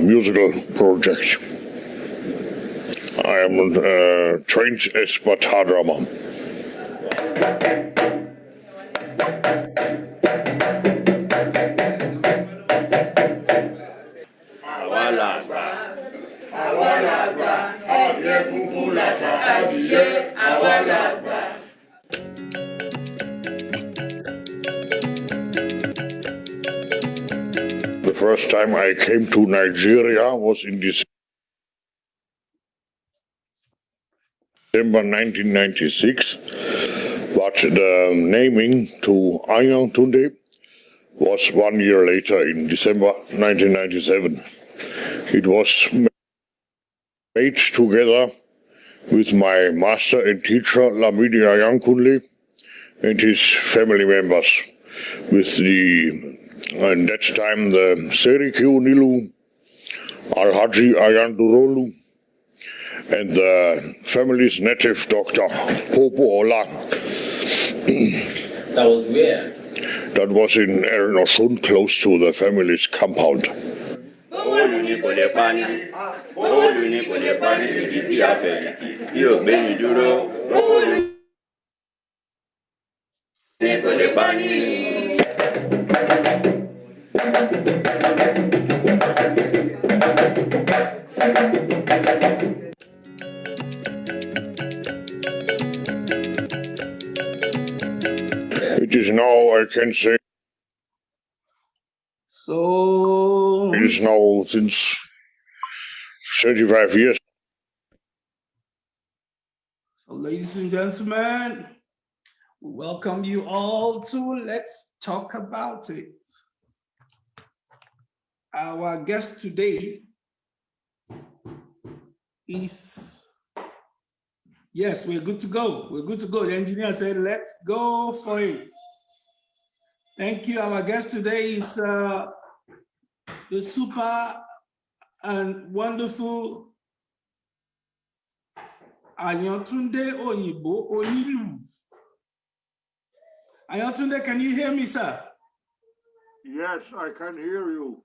musical project. I am trained as guitar drummer. The first time I came to Nigeria was in December 1996, but the naming to Tunde was 1 year later in December 1997. It was made together with my master and teacher Lamidi Ayankunle and his family members, with at that time the Seriki Onilu, Alhaji Ayandurolu, and the family's native doctor, Popo Ola. That was where? That was in Ernosun, close to the family's compound. It is now, I can say, so it is now since 35 years. So, ladies and gentlemen, we welcome you all to Let's Talk About It. Our guest today is, yes, we're good to go. We're good to go. The engineer said, let's go for it. Thank you. Our guest today is the super and wonderful Ayotunde Oyinbo Onilu. Ayotunde, can you hear me, sir? Yes, I can hear you.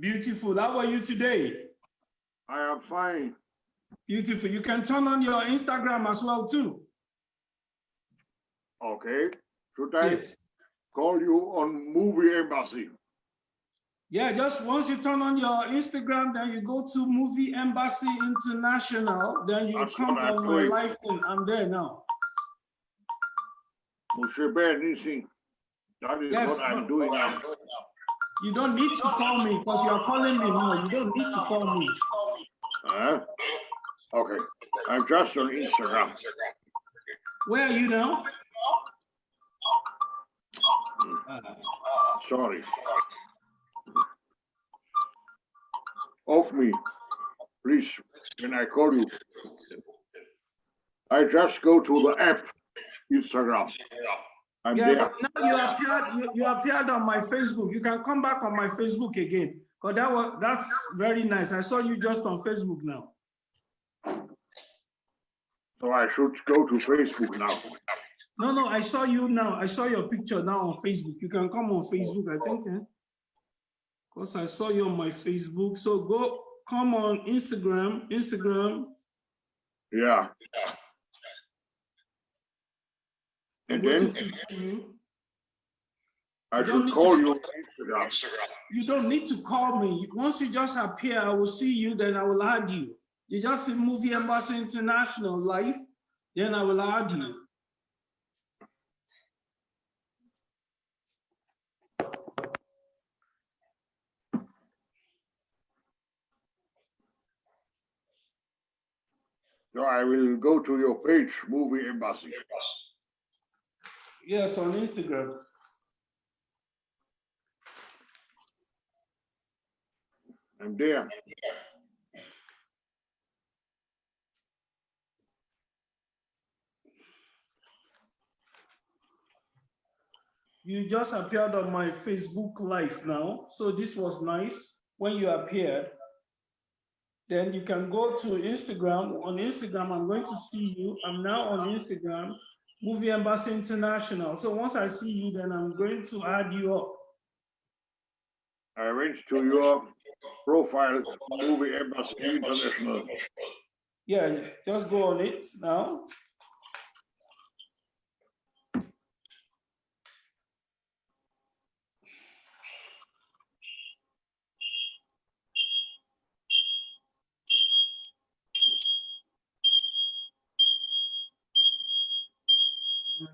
Beautiful. How are you today? I am fine. Beautiful. You can turn on your Instagram as well, too. Okay. Should I call you on Movie Embassy? Yeah, just once you turn on your Instagram, then you go to Movie Embassy International, then you come on my live thing. I'm there now. That is what I'm doing now. You don't need to call me because you are calling me now. You don't need to call me. Okay. I'm just on Instagram. Where are you now? Sorry. Off me, please, when I call you. I just go to the app, Instagram. I'm there. But now you appeared on my Facebook. You can come back on my Facebook again. Because that's very nice. I saw you just on Facebook now. So I should go to Facebook now. No, I saw you now. I saw your picture now on Facebook. You can come on Facebook, I think. Because I saw you on my Facebook. So come on Instagram. Yeah. And then I should call you on Instagram. You don't need to call me. Once you just appear, I will see you, then I will add you. You just see Movie Embassy International live, then I will add you. So I will go to your page, Movie Embassy. Yes, on Instagram. I'm there. You just appeared on my Facebook live now. So this was nice when you appeared. Then you can go to Instagram. On Instagram, I'm going to see you. I'm now on Instagram, Movie Embassy International. So once I see you, then I'm going to add you up. I went to your profile Movie Embassy International. Yeah, just go on it now.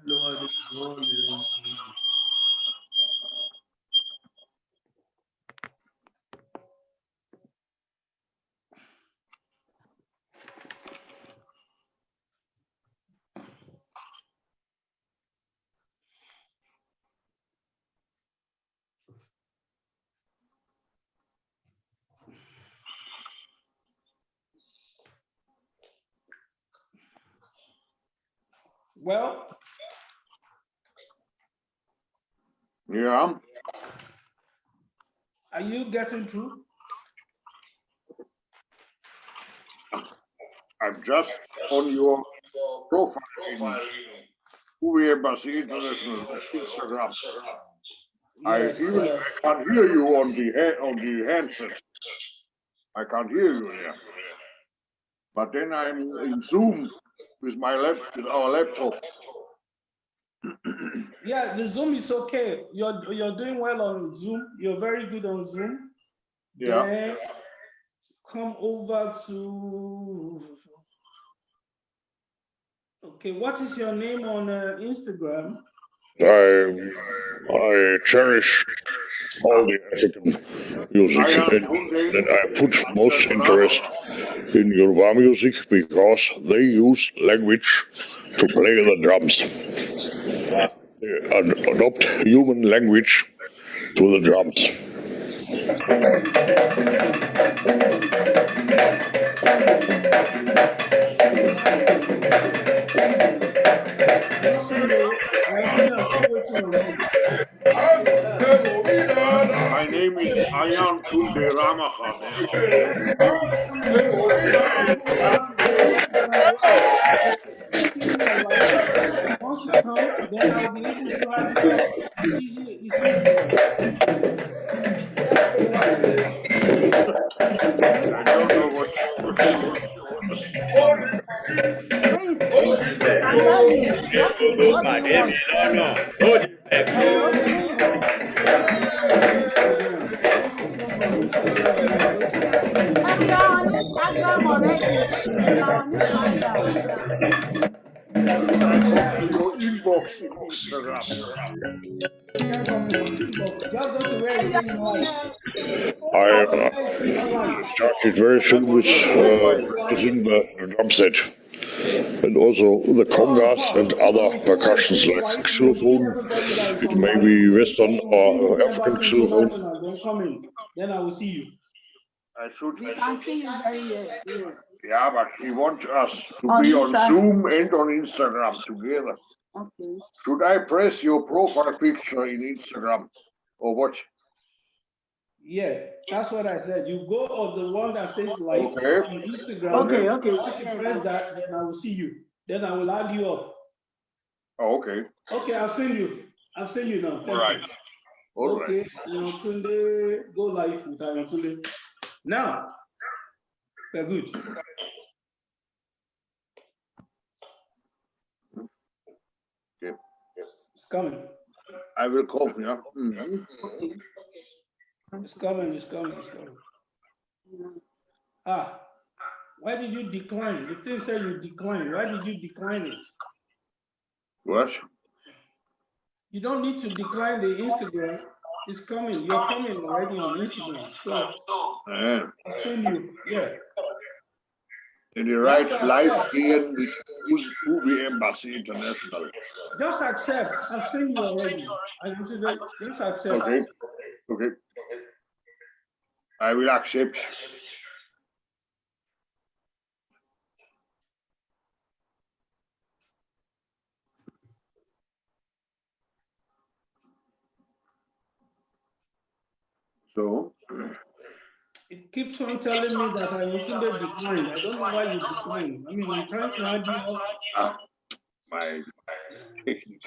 Lower the volume. Well, Yeah, are you getting through? I'm just on your profile in Movie Embassy International Instagram. Yes. I can't hear you on the handset. I can't hear you here. But then I'm in Zoom with our laptop. Yeah, the Zoom is okay. You're doing well on Zoom. You're very good on Zoom. Yeah. Then come over to. Okay, what is your name on Instagram? I cherish all the African music, and I put most interest in Yoruba music because they use language to play the drums. They adopt human language to the drums. My name is Ayan Tunde Ramahan. Once you come, then I'll be able to add you up. It's easy. It's easy. I don't know what. Your inbox in Instagram. Can't come to my inbox. Just go to where it says live. I started very soon with using the drum set. And also the congas and other percussions like xylophone. It may be Western or African xylophone. Don't come in. Then I will see you. I should. We can't see you very well. Yeah, but he wants us to be on Zoom and on Instagram together. Okay. Should I press your profile picture in Instagram or what? Yeah, that's what I said. You go on the one that says live on Instagram. Okay. Once you press that, then I will see you. Then I will add you up. Oh, okay. Okay, I'll send you. I'll send you now. All right. Okay, Tunde, go live with Tunde. Now, we're good. Okay. It's coming. I will call, yeah. It's coming. Ah, why did you decline? The thing said you declined. Why did you decline it? What? You don't need to decline the Instagram. It's coming. You're coming already on Instagram. So I'll send you. Yeah. And you write live here with Movie Embassy International. Just accept. I've seen you already. Just accept. Okay. I will accept. So it keeps on telling me that I intended decline. I don't know why you declined. I mean, I'm trying to add you up. My technique.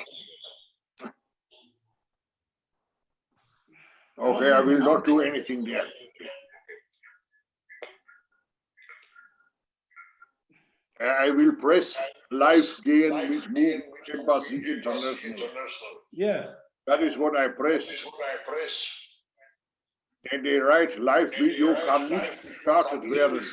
Okay, I will not do anything there. I will press live gain with Move Embassy International. Yeah. That is what I press. And they write live video kann nicht gestartet werden.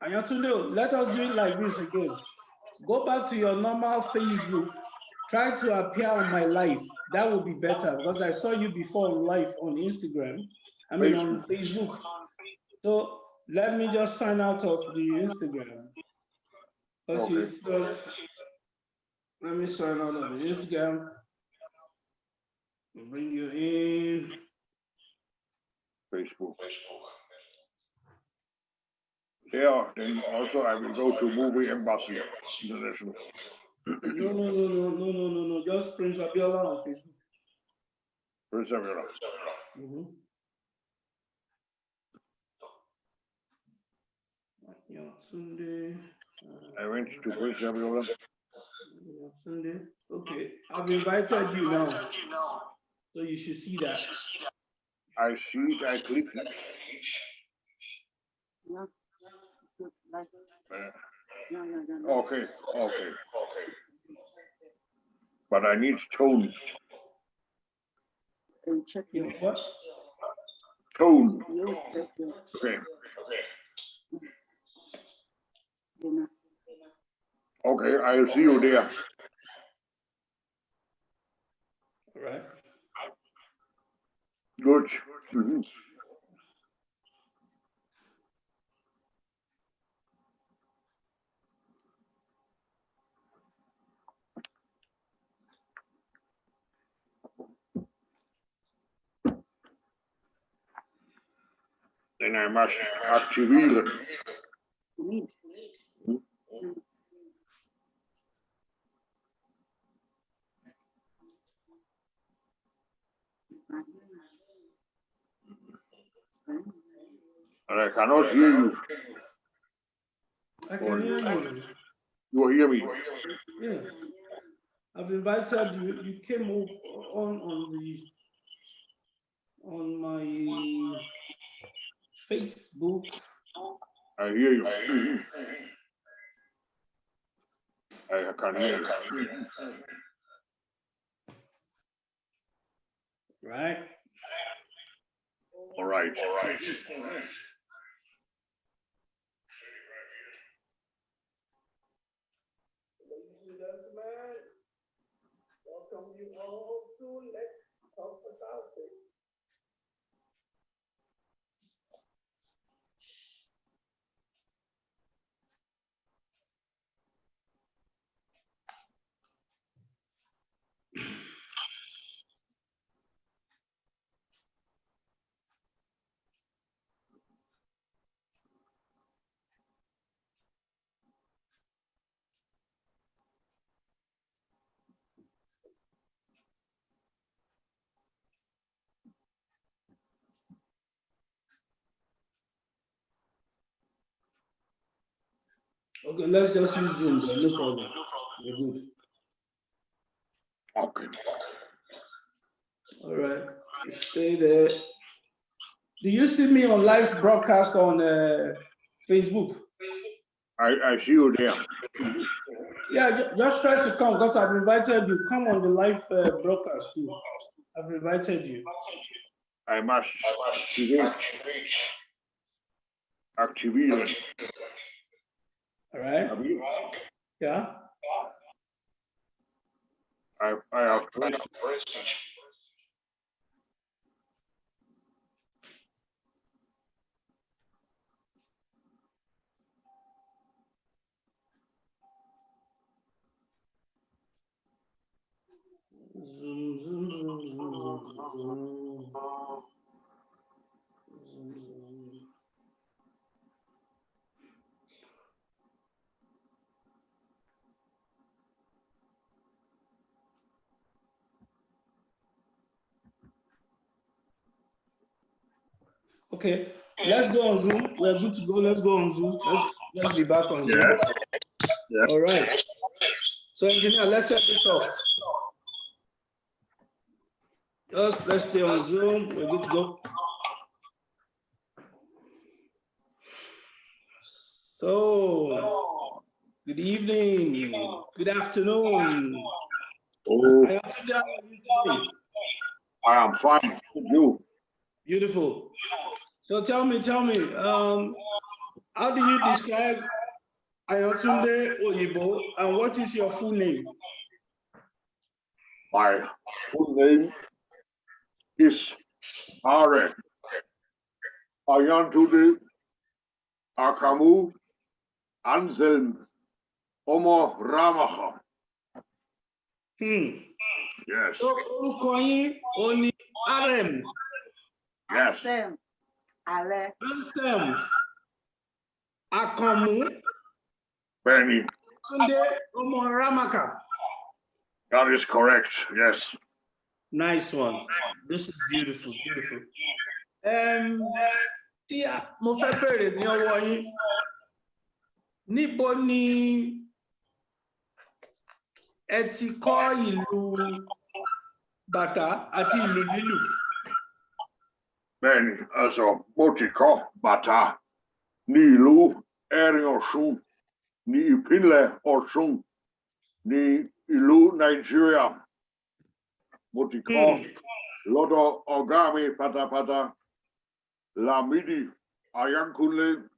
Ayatunde, let us do it like this again. Go back to your normal Facebook. Try to appear on my live. That would be better because I saw you before on live on Instagram. I mean on Facebook. So let me just sign out of the Instagram. Okay. Let me sign out of the Instagram. We'll bring you in. Facebook. Yeah, then also I will go to Movie Embassy International. No. Just Prince Abiola on Facebook. Prince Abiola. Sunday. I went to Prince Abiola. Sunday. Okay, I've invited you now, so you should see that. I see it. I click it. Okay. But I need tone. What? Tone. Okay. Okay, I'll see you there. All right. Good. Then I must aktivieren. And I cannot hear you. I can hear you. You hear me? Yeah. I've invited you. You came on my Facebook. I hear you. I can hear you. Right. All right. Ladies and gentlemen, welcome you all to Let's Talk About It. Okay, let's just use Zoom then, no problem. We're good. Okay. All right, stay there. Do you see me on live broadcast on Facebook? I see you there. Yeah, just try to come because I've invited you. Come on the live broadcast too. I've invited you. I must activate. All right. Yeah. I have pressed. Okay, let's go on Zoom. We're good to go. Let's go on Zoom. Let's be back on Zoom. All right. So, engineer, let's set this up. Just let's stay on Zoom. We're good to go. So, good evening, good afternoon. Oh, I am fine. Thank you. Beautiful. So tell me, how do you describe Ayotunde Oyinbo, and what is your full name? My full name is Aare. Ayotunde Akamu Anselm Omo Ramacha. Yes. So Oni Arem. Yes. Anselm Akamu Benny. Sunde Omo Ramaka. That is correct. Yes. Nice one. This is beautiful, beautiful. Tí mo fẹ́ bèrè ní ọwọ́ yín, níbo ni ẹ ti kọ́ ìlú bàtà àti ìlú lílù? Bẹ́ẹ̀ni, mo ti kọ́ bàtà ní ìlú Ẹ̀rìn Ọ̀ṣun, ní ìpínlẹ̀ Ọ̀ṣun, ní ìlú Nàìjíríà. Mo ti kọ́ lọ́dọ̀ ọ̀gá mi pátápátá, Lamidi Ayankunle,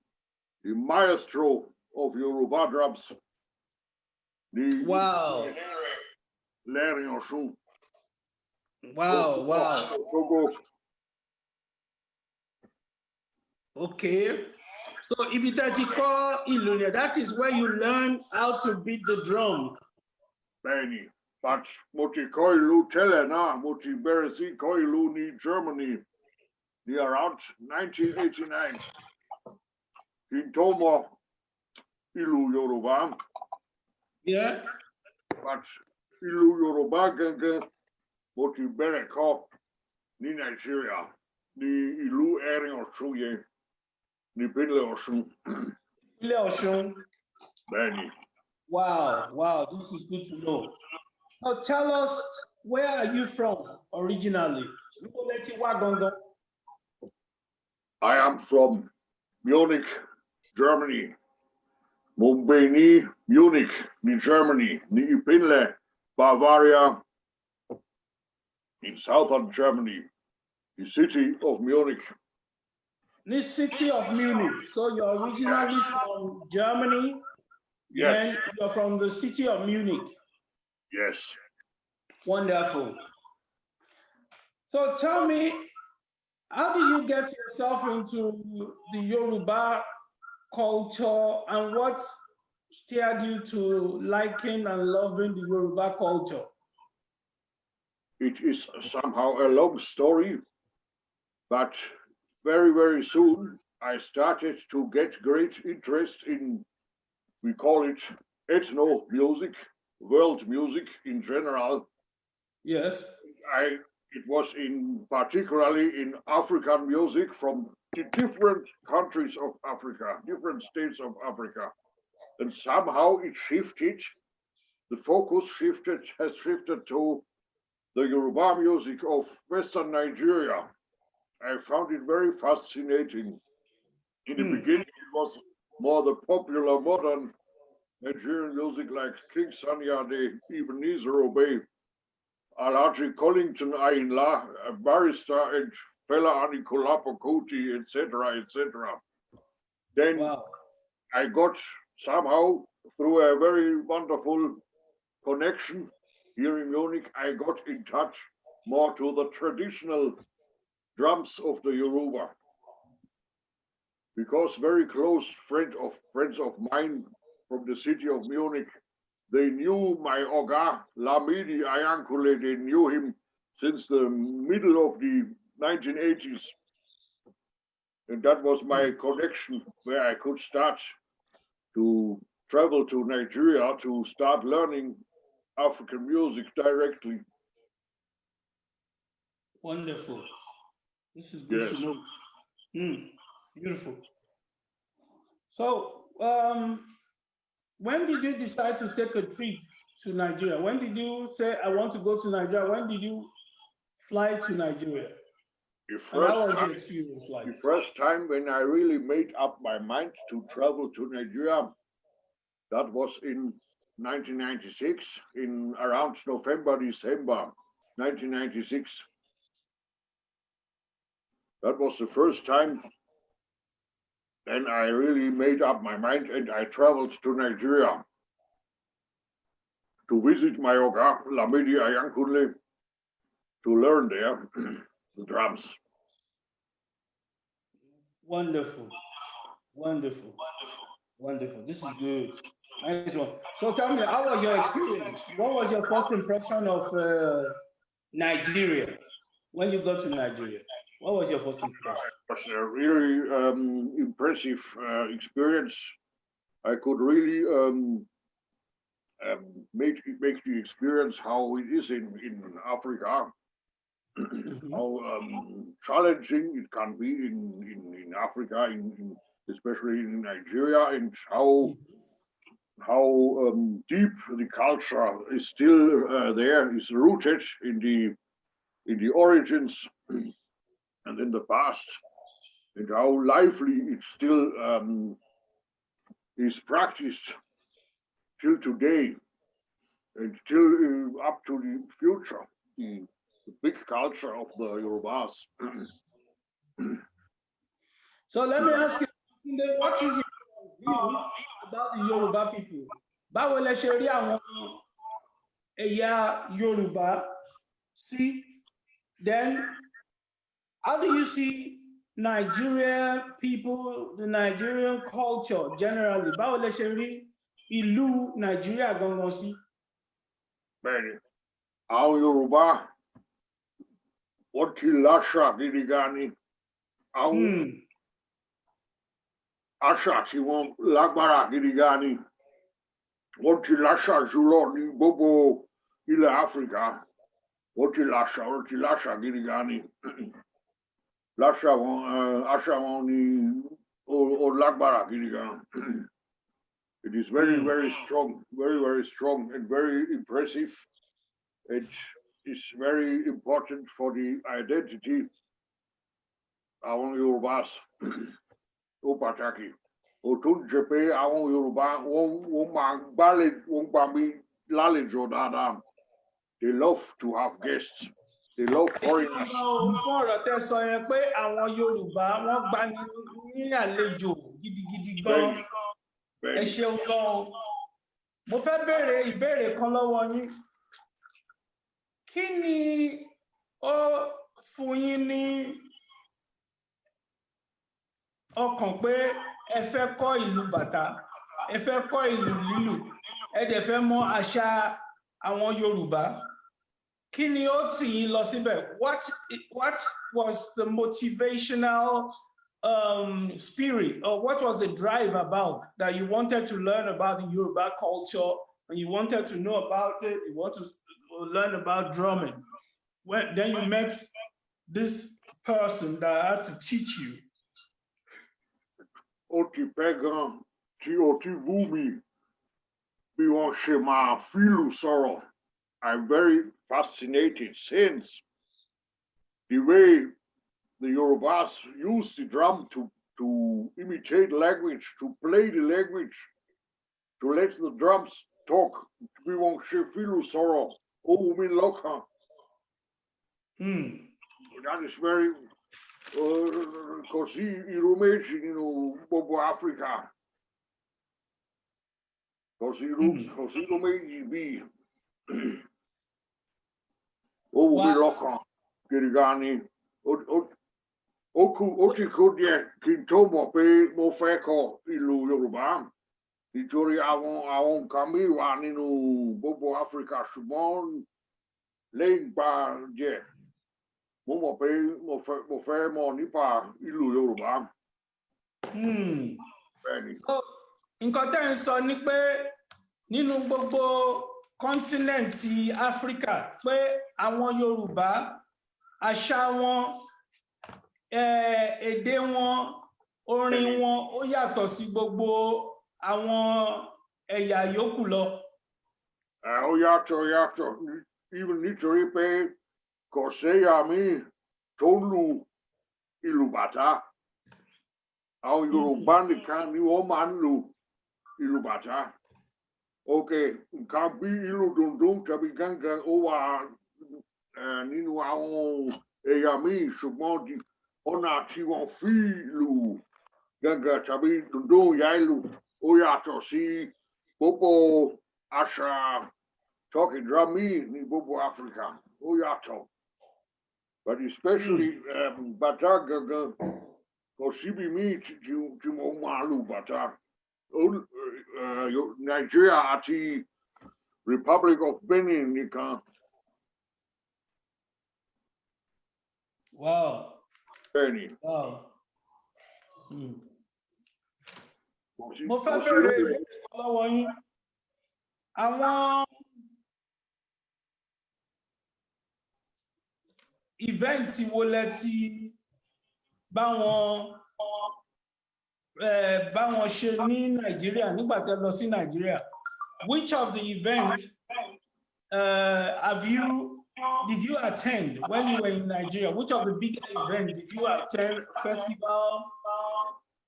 the maestro of Yoruba drums. Wow. L'Ẹ̀rìn Ọ̀ṣun. Wow. Okay. So ibitati ko ilunia, that is where you learn how to beat the drum. Benny, but moti ko ilu telena, moti beresi ko ilu ni Germany, ni around 1989. In Tomo ilu Yoruba. Yeah. But ilu Yoruba genge moti bereko ni Nigeria, ni ilu Ẹ̀rìn Ọ̀ṣun ye. Benny. Wow, this is good to know. Now tell us, where are you from originally? I am from Munich, Germany. Mumbai, Munich, Germany, Pinle, Bavaria, in southern Germany, the city of Munich. The city of Munich. So you're originally from Germany. Yes. And you're from the city of Munich. Yes. Wonderful. So tell me, how do you get yourself into the Yoruba culture, and what steered you to liking and loving the Yoruba culture? It is somehow a long story, but very, very soon I started to get great interest in, we call it ethno music, world music in general. Yes. It was particularly in African music from the different countries of Africa, different states of Africa. And somehow it shifted, the focus has shifted to the Yoruba music of Western Nigeria. I found it very fascinating. In the beginning, it was more the popular modern Nigerian music like King Sunny Ade, Ebenezer Obey, Alhaji Collington Ayinla, a barrister, and Fela Anikulapo Kuti, etc., etc. Then I got somehow, through a very wonderful connection here in Munich, I got in touch more to the traditional drums of the Yoruba. Because very close friends of mine from the city of Munich, they knew my Oga, Lamidi Ayankule, they knew him since the middle of the 1980s. And that was my connection where I could start to travel to Nigeria to start learning African music directly. Wonderful. This is good to know. Beautiful. So, when did you decide to take a trip to Nigeria? When did you say, I want to go to Nigeria? When did you fly to Nigeria? The And how first was the time, experience like? the first time when I really made up my mind to travel to Nigeria, that was in 1996, in around November, December 1996. That was the first time. Then I really made up my mind and I traveled to Nigeria to visit my Oga, Lamidi Ayankunle, to learn there the drums. Wonderful, wonderful, wonderful. This is good. Nice one. So tell me, how was your experience? What was your first impression of Nigeria when you got to Nigeria? What was your first impression? It was a really impressive experience. I could really make the experience how it is in Africa, how challenging it can be in Africa, especially in Nigeria, and how deep the culture is still there, is rooted in the origins and in the past, and how lively it still is practiced till today and till up to the future, the big culture of the Yorubas. So let me ask you, what is your view about the Yoruba people? Báwo lẹ ṣe rí àwọn ẹ̀yà Yorùbá sí? Then, how do you see Nigerian people, the Nigerian culture generally? Báwo lẹ ṣe rí ìlú Nàìjíríà gangan sí? Bẹ́ẹ̀ni, àwọn Yorùbá wọ́n ti láṣà gidi gan ni. Àwọn àṣà tí wọ́n lágbára gidi gan ni. Wọ́n ti láṣà jùlọ ní gbogbo ilẹ̀ Áfíríkà. Wọ́n ti láṣà gidi gan ni. Àṣà wọn ni ó lágbára gidi gan. It is very, very strong, very, very strong and very impressive. It is very important for the identity àwọn Yorùbás. Ó pàtàkì. Ó tún jẹ́ pé àwọn Yorùbá wọ́n máa gbà mí lálejò dáadáa. They love to have guests. They love foreigners. Fún ọ̀rọ̀ tẹ́ sọ yẹn pé àwọn Yorùbá wọ́n gbà ní àlejò gidigidi gan. Ẹ ṣeun gan. Mo fẹ́ béèrè ìbéèrè kan lọ́wọ́ yín. Kí ni ó fún yín ní ọkàn pé ẹ fẹ́ kọ́ ìlú bàtà, ẹ fẹ́ kọ́ ìlú lílù, ẹ dẹ̀ fẹ́ mọ̀ àṣà àwọn Yorùbá? Kí ni ó tì yín lọ síbẹ̀? What was the motivational spirit, or what was the drive about that you wanted to learn about the Yoruba culture and you wanted to know about it, you want to learn about drumming? Then you met this person that had to teach you. Ó ti pẹ́ gan tí ó ti wù mí bí wọ́n ṣe máa fìlù sọ̀rọ̀. I'm very fascinated since the way the Yorubas use the drum to imitate language, to play the language, to let the drums talk. Bí wọ́n ṣe fìlù sọ̀rọ̀, ó wù mí lọ́kàn. That is very kò sí irú méjì nínú gbogbo Áfíríkà. Kò sí irú méjì bí. Ó wù mí lọ́kàn gidi gan ni. Ó ti kú díẹ̀ kí n tó mọ̀ pé mo fẹ́ kọ́ ìlú Yorùbá. Nítorí àwọn nǹkan mi wà nínú gbogbo Áfíríkà, ṣùgbọ́n lẹ́yìn ìgbà díẹ̀ mo mọ̀ pé mo fẹ́ mọ̀ nípa ìlú Yorùbá. Bẹ́ẹ̀ni. So, nǹkan tẹ́ ń sọ ni pé nínú gbogbo kọ́ńtínẹ̀ǹtì Áfíríkà pé àwọn Yorùbá, àṣà wọn, èdè wọn, orin wọn ó yàtọ̀ sí gbogbo àwọn ẹ̀yà yòókù lọ. Ó yàtọ̀ even nítorí pé kò séyà mi tó ń lu ìlù bàtà. Àwọn Yorùbá nìkan ni wọ́n máa ń lu ìlù bàtà. Okay, nǹkan bí ìlù dùndún tàbí gángan ó wà nínú àwọn ẹ̀yà mi ṣùgbọ́n ọ̀nà tí wọ́n fi lu gángan tàbí dùndún yà ìlù ó yàtọ̀ sí gbogbo àṣà talking drum ní gbogbo Africa ó yàtọ̀. But especially bàtà gángan kò síbi mi tí mo máa lu bàtà. Nigeria àti Republic of Benin nìkan. Wow. Bẹ́ẹ̀ni. Wow. Mo fẹ́ bẹ̀rẹ̀ lọ́wọ́ yín. Àwọn event wo lẹ ti bá wọn ṣe ní Nàìjíríà nígbà tẹ́ lọ sí Nàìjíríà? Which of the events did you attend when you were in Nigeria? Which of the big events did you attend? Festival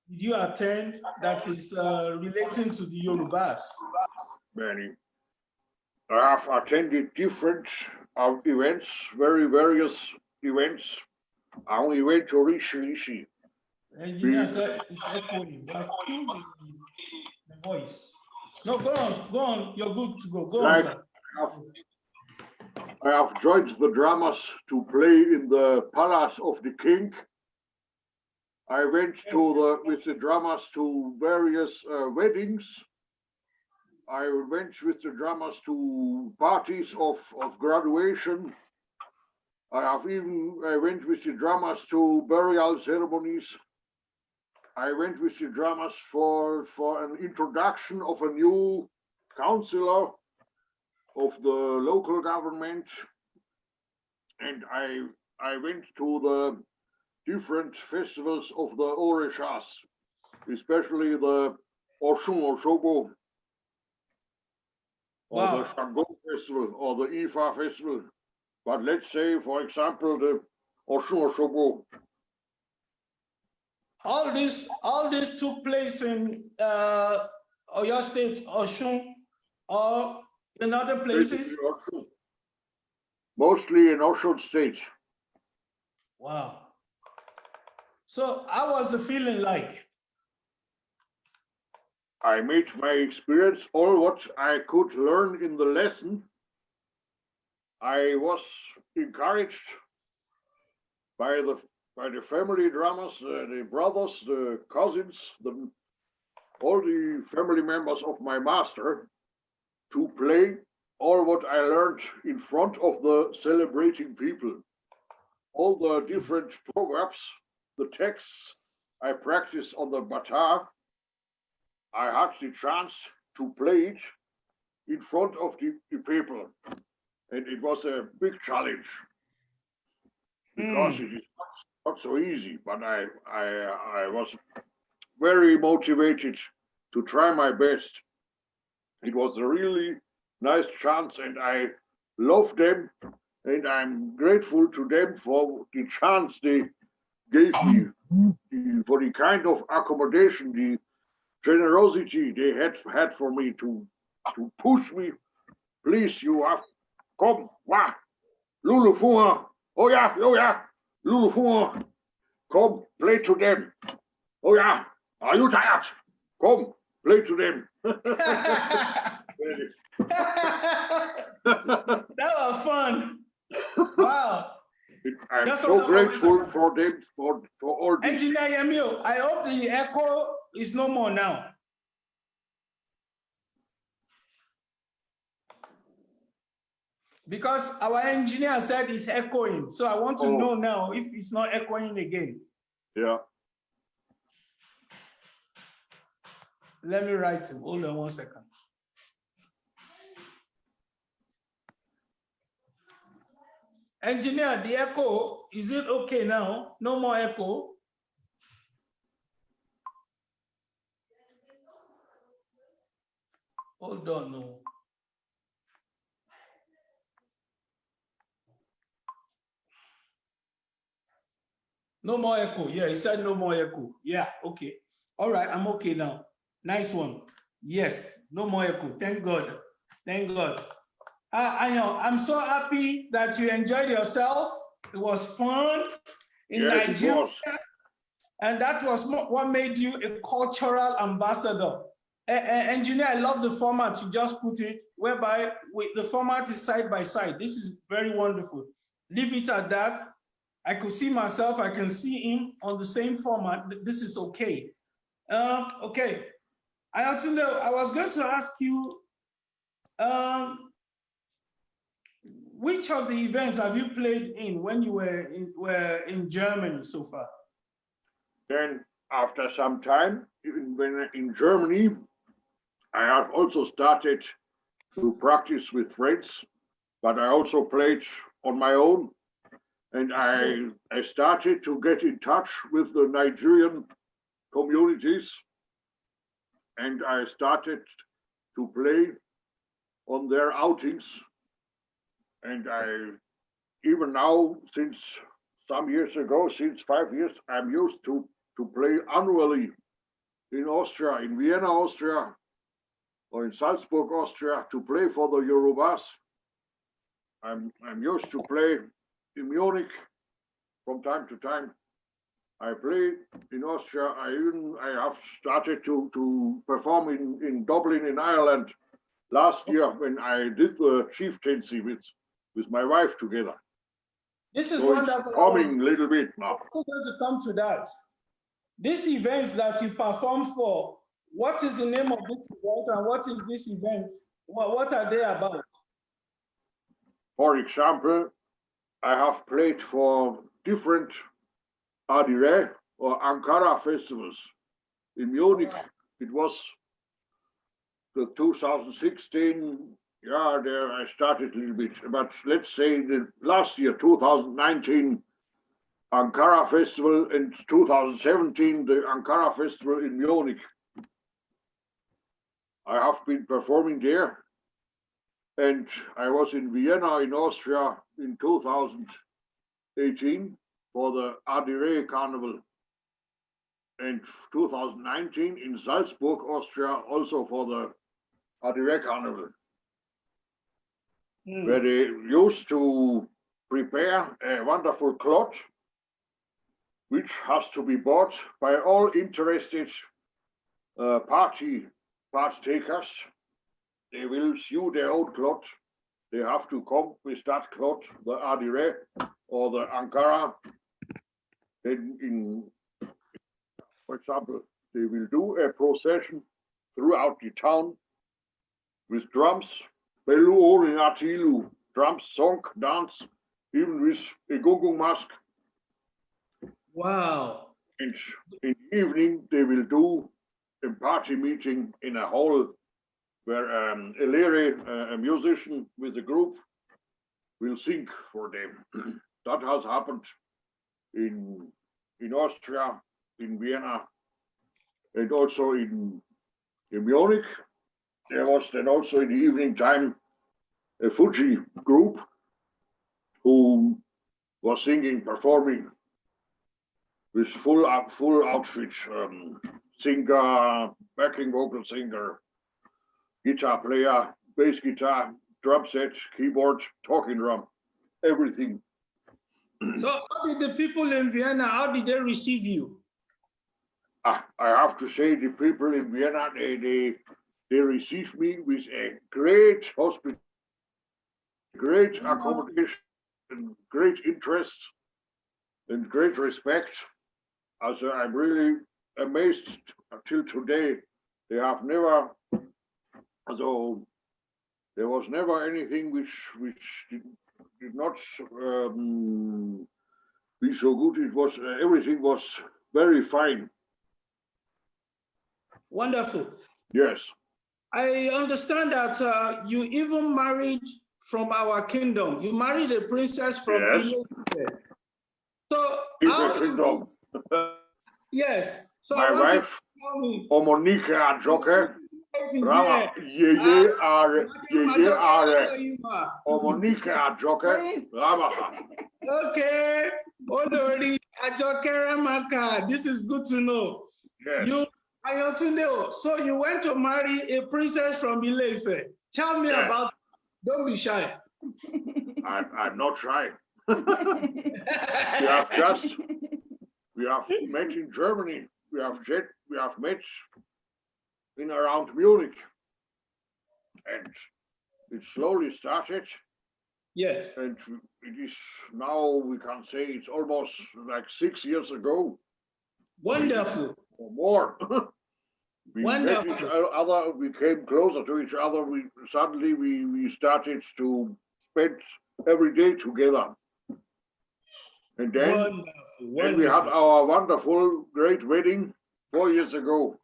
did you attend that is relating to the Yorubas? Many. I have attended different events, various events. I only went to Rishi. Engineer said it's echoing. You have killed the voice. No, go on. You're good to go. Go on, sir. I have joined the dramas to play in the palace of the king. I went with the dramas to various weddings. I went with the dramas to parties of graduation. I went with the dramas to burial ceremonies. I went with the dramas for an introduction of a new councillor of the local government, and I went to the different festivals of the Orishas, especially the Oshun Oshogo, or the Shango festival, or the Ifa festival. But let's say, for example, the Oshun Oshogo. All this took place in Oyo State, Oshun, or in other places? Mostly in Oshun State. Wow. So how was the feeling like? I made my experience all what I could learn in the lesson. I was encouraged by the family dramas, the brothers, the cousins, all the family members of my master to play all what I learned in front of the celebrating people. All the different proverbs, the texts I practiced on the Bata, I had the chance to play it in front of the people. And it was a big challenge because it is not so easy, but I was very motivated to try my best. It was a really nice chance, and I love them, and I'm grateful to them for the chance they gave me, for the kind of accommodation, the generosity they had for me to push me. Please, you have come, wah, Lulu Funga, oh yeah, Lulu Funga, come play to them. Oh yeah, are you tired? Come play to them. That was fun. Wow. I'm so grateful for them, for all this. Engineer Yemio, I hope the echo is no more now. Because our engineer said it's echoing. So I want to know now if it's not echoing again. Yeah. Let me write him. Hold on 1 second. Engineer, the echo, is it okay now? No more echo? Hold on, no. No more echo. Yeah, he said no more echo. Yeah, okay. All right, I'm okay now. Nice one. Yes, no more echo. Thank God. Thank God. I'm so happy that you enjoyed yourself. It was fun in Nigeria. And that was what made you a cultural ambassador. Engineer, I love the format you just put it, whereby the format is side by side. This is very wonderful. Leave it at that. I could see myself, I can see him on the same format. This is okay. Okay. I was going to ask you, which of the events have you played in when you were in Germany so far? Then after some time, when in Germany, I have also started to practice with friends, but I also played on my own. And I started to get in touch with the Nigerian communities, and I started to play on their outings. And even now, since some years ago, since 5 years, I'm used to play annually in Austria, in Vienna, Austria, or in Salzburg, Austria, to play for the Yorubas. I'm used to play in Munich from time to time. I play in Austria. I have started to perform in Dublin, in Ireland, last year when I did the chieftaincy with my wife together. This is so wonderful. It's coming a little bit now. I'm going to come to that. These events that you perform for, what is the name of this event and what is this event? What are they about? For example, I have played for different Aare or Ankara festivals. In Munich, it was the 2016, yeah, there I started a little bit, but let's say the last year, 2019, Ankara Festival, and 2017, the Ankara Festival in Munich. I have been performing there, and I was in Vienna, in Austria, in 2018 for the Aare Carnival, and 2019 in Salzburg, Austria, also for the Aare Carnival, where they used to prepare a wonderful cloth, which has to be bought by all interested partakers. They will sew their own cloth. They have to come with that cloth, the Aare or the Ankara. Then, for example, they will do a procession throughout the town with drums, Belu and Atilu, drums, song, dance, even with a gungung mask. Wow. And in the evening, they will do a party meeting in a hall where Aare, a musician with a group, will sing for them. That has happened in Austria, in Vienna, and also in Munich. There was then also in the evening time a Fuji group who was singing, performing with full outfit, singer, backing vocal singer, guitar player, bass guitar, drum set, keyboard, talking drum, everything. So how did the people in Vienna, how did they receive you? I have to say the people in Vienna, they received me with a great hospitality, great accommodation, and great interest, and great respect. Also, I'm really amazed until today. They have never, so there was never anything which did not be so good. It was everything was very fine. Wonderful. Yes. I understand that you even married from our kingdom. You married a princess from Onilu. So how is it? Yes. So my wife, Omonike Ajoke, Rama, ye Aare, Omonike Ajoke, Rama. Okay, Olori Ajoke, this is good to know. Yes. You, Ayotunde, so you went to marry a princess from Ile-Ife. Tell me about it. Don't be shy. I'm not shy. we have met in Germany. We have met in around Munich, and it slowly started. Yes. And it is now, we can say it's almost like 6 years ago. Wonderful. Or more. We met each other, we came closer to each other. Suddenly we started to spend every day together. And then and we had our wonderful, great wedding 4 years ago.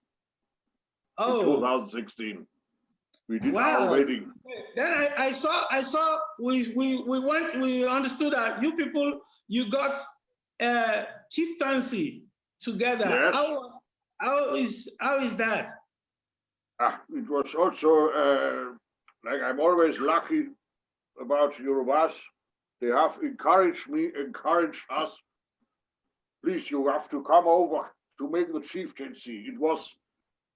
In 2016. We did our wedding. Then I saw we understood that you people, you got chieftaincy together. Yes. How is that? It was also like I'm always lucky about Yorubas. They have encouraged us. Please, you have to come over to make the chieftaincy. It was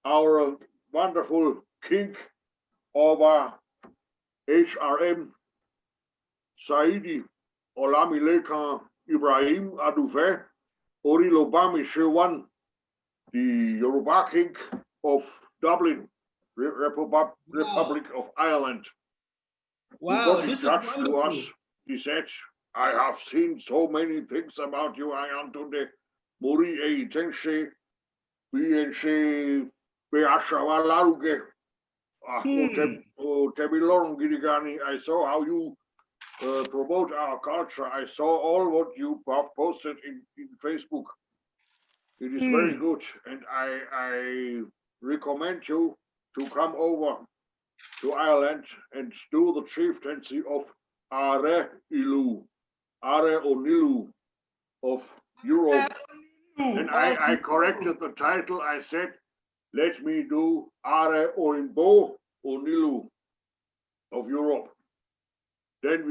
our wonderful king over HRM Saidi Olamilekan Ibrahim Adufe Orilobami Shewan, the Yoruba king of Dublin, Republic of Ireland. Wow, he got in touch to us. He said, I have seen so many things about you. I am to the Muri Eitenshe, Bienshe, Beashawalaruge. I saw how you promote our culture. I saw all what you have posted in Facebook. It is very good, and I recommend you to come over to Ireland and do the chieftaincy of Aare Onilu of Europe. And I corrected the title. I said, let me do Aare Oyinbo Onilu of Europe. Then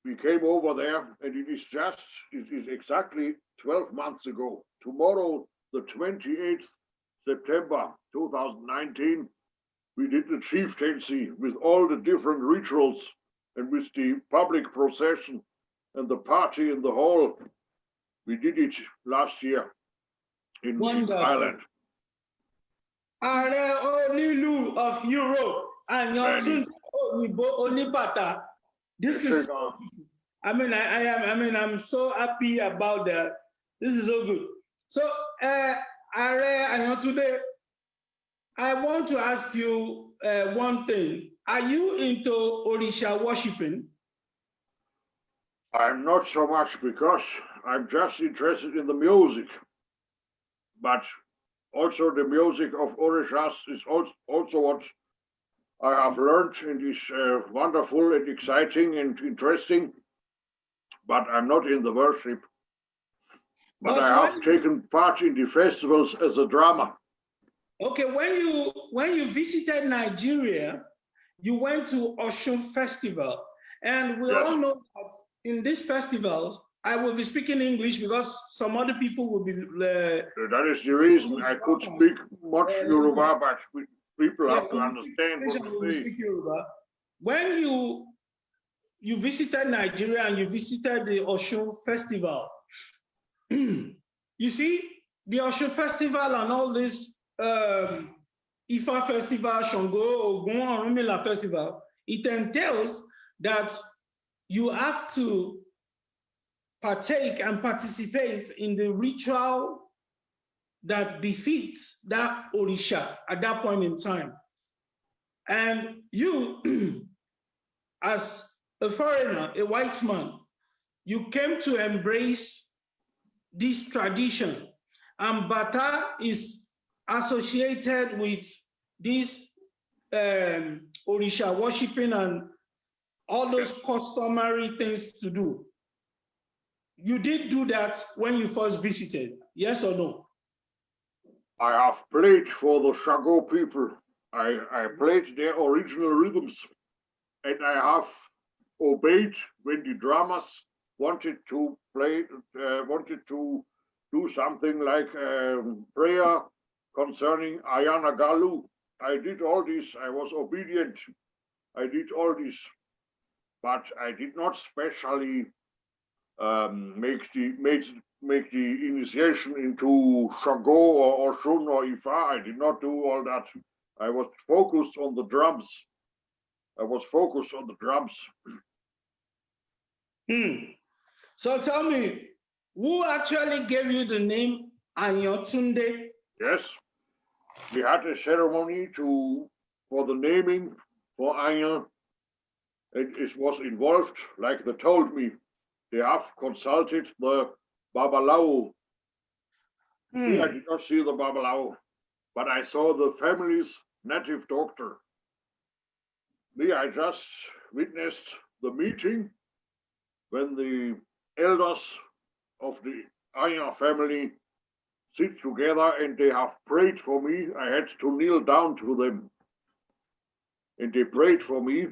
we came over there, and it is exactly 12 months ago. Tomorrow, the 28th September 2019, we did the chieftaincy with all the different rituals and with the public procession and the party in the hall. We did it last year in Ireland. Aare Onilu of Europe and Oyinbo Onibata. This is so, I'm so happy about that. This is so good. So Aare Ayotunde, I want to ask you one thing. Are you into Orisha worshiping? I'm not so much, because I'm just interested in the music. But also the music of Orishas is also what I have learned, and is wonderful and exciting and interesting. But I'm not in the worship. But I have taken part in the festivals as a drama. Okay, when you visited Nigeria, you went to Osun Festival, and we all know that in this festival, I will be speaking English because some other people will be. That is the reason I could speak much Yoruba, but people have to understand what we speak. When you visited Nigeria and you visited the Osun Festival, you see the Osun Festival and all this Ifa Festival, Shango, Ogun, Orunmila Festival, it entails that you have to partake and participate in the ritual that befits that Orisha at that point in time. And you, as a foreigner, a white man, you came to embrace this tradition. And Bata is associated with this Orisha worshiping and all those customary things to do. You did do that when you first visited, yes or no? I have played for the Shango people. I played their original rhythms, and I have obeyed when the drummers wanted to do something like prayer concerning Ayana Galu. I did all this. I was obedient. I did all this, but I did not specially make the initiation into Shango or Oshun or Ifa. I did not do all that. I was focused on the drums. So tell me, who actually gave you the name Ayotunde? Yes, we had a ceremony for the naming for Anya. It was involved, like they told me, they have consulted the Babalao. Me, I did not see the Babalao, but I saw the family's native doctor. Me, I just witnessed the meeting when the elders of the Anya family sit together and they have prayed for me. I had to kneel down to them. And they prayed for me.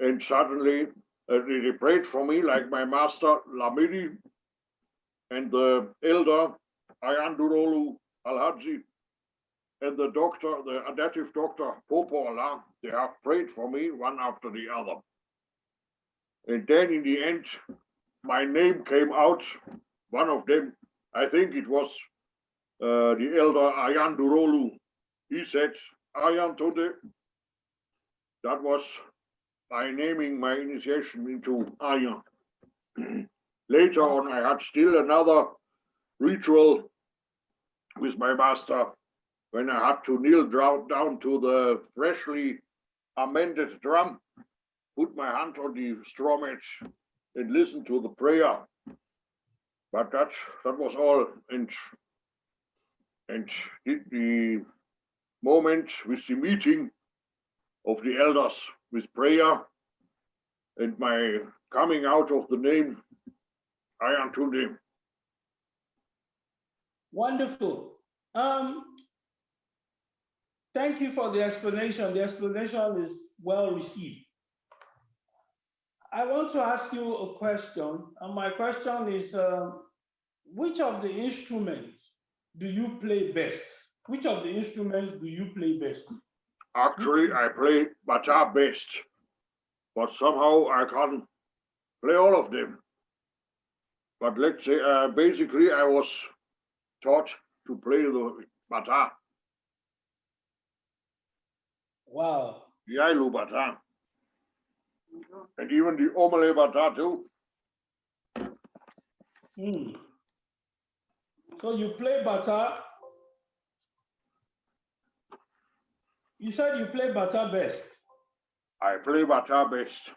And suddenly they prayed for me like my master Lamidi and the elder Ayandurolu Alhaji and the doctor, the native doctor Popo Allah. They have prayed for me one after the other. And then in the end, my name came out. One of them, I think it was the elder Ayan Durolu. He said, Ayan Tode. That was by naming my initiation into Ayan. Later on, I had still another ritual with my master when I had to kneel down to the freshly amended drum, put my hand on the straw match and listen to the prayer. But that was all. And the moment with the meeting of the elders with prayer and my coming out of the name, Ayan Tunde. Wonderful. Thank you for the explanation. The explanation is well received. I want to ask you a question, and my question is, which of the instruments do you play best? Which of the instruments do you play best? Actually, I play bata best, but somehow I can't play all of them. But let's say, basically, I was taught to play the bata. Wow. The Ailu bata. And even the Omale bata too. So you play bata. You said you play bata best. I play bata best.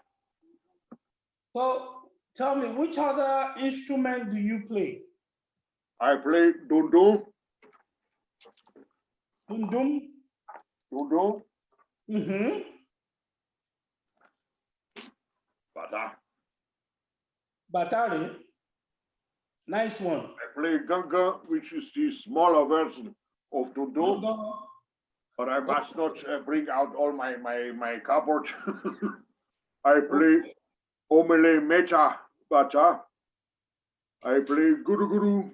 So tell me, which other instrument do you play? I play dundum. Dundum? Dundum. Bata. Batari. Nice one. I play ganga, which is the smaller version of dundum. But I must not bring out all my cupboard. I play Omele Meta Bata. I play Guru Guru.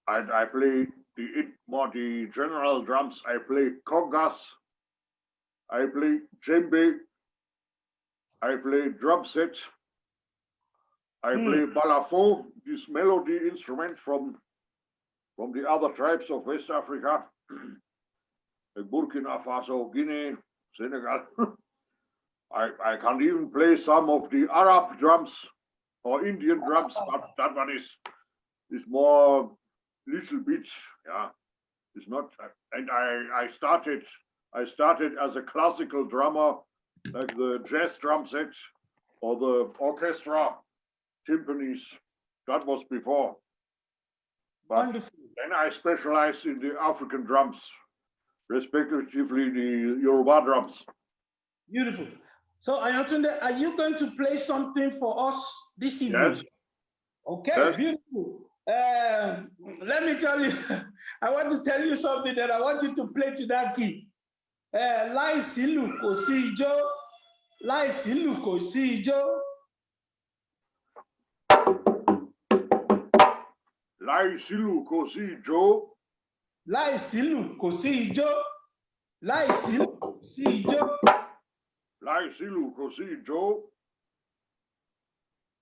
I play the general drums. I play congas. I play djembe. I play drum set. I play balafon, this melody instrument from the other tribes of West Africa, Burkina Faso, Guinea, Senegal. I can even play some of the Arab drums or Indian drums, but that one is more little bit, yeah. It's not, and I started as a classical drummer, like the jazz drum set or the orchestra, timpanis. That was before. But Wonderful. then I specialized in the African drums, respectively the Yoruba drums. Beautiful. So Ayatunde, are you going to play something for us this evening? Yes. Okay, Yes. beautiful. Let me tell you, I want to tell you something that I want you to play to that key. Láìsí ìlù kò sí ijó, láìsí ìlù kò sí ijó. Láìsí ìlù kò sí ijó. Láìsí ìlù kò sí ijó. Láìsí ìlù kò sí ijó. Láìsí ìlù kò sí ijó.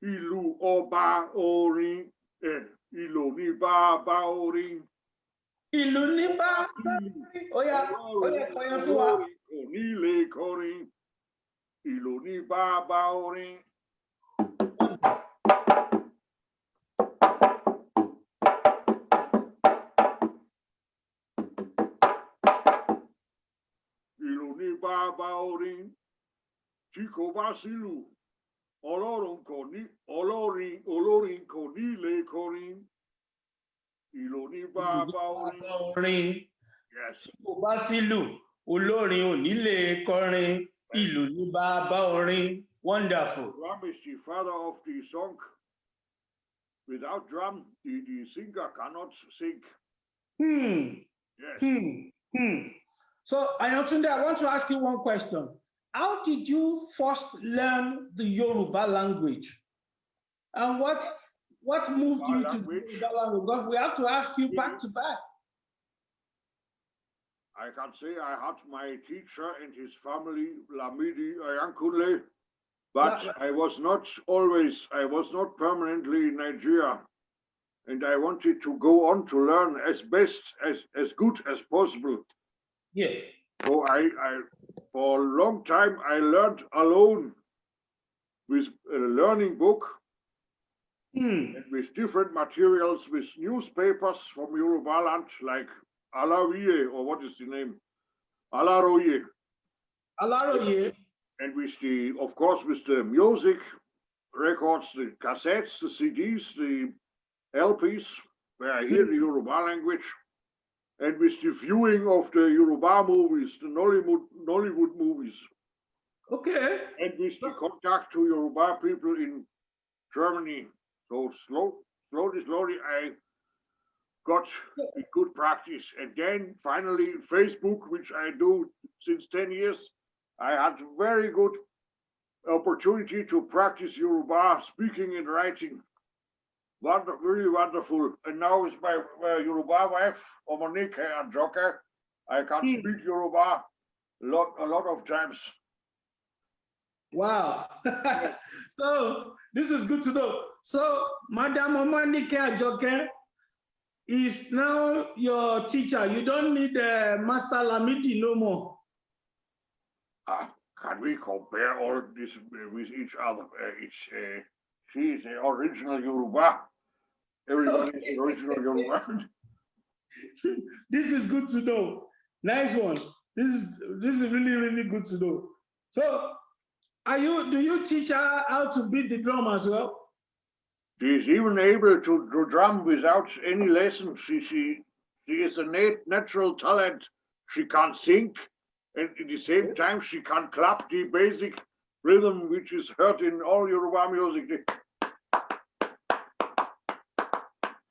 Ìlù ọba orin. Ìlù ní bàbá orin. Ìlù ní bàbá orin. Oya kọrin fún wa. Onílé kọrin. Ìlù ní bàbá orin. Ìlù ní bàbá orin. Tí kò bá sílù. Olórin kò ní lè kọrin. Ìlù ní bàbá orin. Yes. Tí kò bá sílù, olórin ò ní lè kọrin. Ìlù ní bàbá orin. Wonderful. Drum is the father of the song. Without drum, the singer cannot sing. Yes. So, Ayotunde, I want to ask you one question. How did you first learn the Yoruba language? And what moved you to the Yoruba language? Because we have to ask you back to back. I can say I had my teacher and his family, Lamidi Ayankule, but I was not permanently in Nigeria. And I wanted to go on to learn as good as possible. Yes. So I for a long time, I learned alone with a learning book and with different materials, with newspapers from Yoruba land, like Alawiye, or what is the name? Alaroye. Alaroye. And with of course, with the music records, the cassettes, the CDs, the LPs, where I hear the Yoruba language. And with the viewing of the Yoruba movies, the Nollywood movies. Okay. And with the contact to Yoruba people in Germany. So slowly, I got a good practice. And then finally, Facebook, which I do since 10 years, I had very good opportunity to practice Yoruba speaking and writing. Really wonderful. And now with my Yoruba wife, Omonike and Joker, I can speak Yoruba a lot of times. Wow. So this is good to know. So Madam Omonike Ajoke is now your teacher. You don't need Master Lamidi no more. Can we compare all this with each other? She is the original Yoruba. Everybody is the original Yoruba. This is good to know. Nice one. This is really good to know. So, do you teach her how to beat the drum as well? She is even able to drum without any lesson. She is a natural talent. She can sing, and at the same time she can clap the basic rhythm which is heard in all Yoruba music.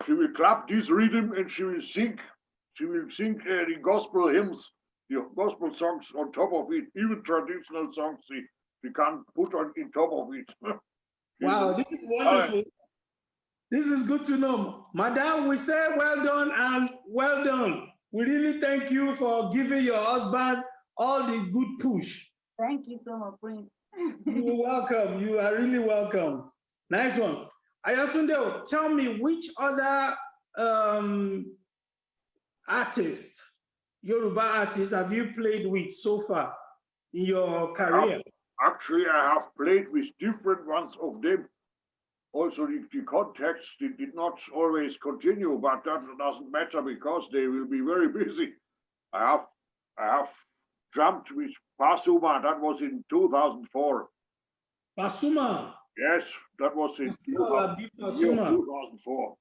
She will clap this rhythm and she will sing. She will sing the gospel hymns, the gospel songs on top of it, even traditional songs she can put on top of it. Wow, this is wonderful. This is good to know. Madam, we say well done and well done. We really thank you for giving your husband all the good push. Thank you so much, Prince. You're welcome. You are really welcome. Nice one. Ayotunde, tell me which other artists, Yoruba artists, have you played with so far in your career? Actually, I have played with different ones of them. Also, the contacts did not always continue, but that doesn't matter because they will be very busy. I have jumped with Pasuma. That was in 2004. Pasuma. Yes, that was in 2004.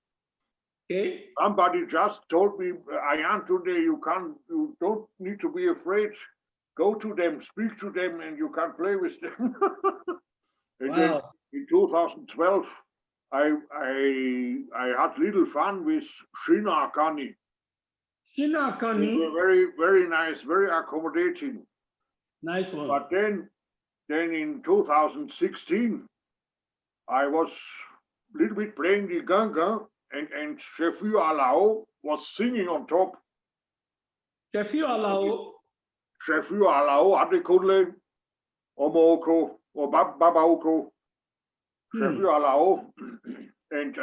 Okay. Somebody just told me, Ayantunde, you don't need to be afraid. Go to them, speak to them, and you can play with them. And Wow. then in 2012, I had little fun with Shina Kani. Shina They Kani. were very nice, very accommodating. Nice one. But then in 2016, I was a little bit playing the ganga, and Shefu Alao was singing on top. Shefu Alao. Shefu Alao, Adekudle, Omoko, or Babaoko, Shefu Alao. And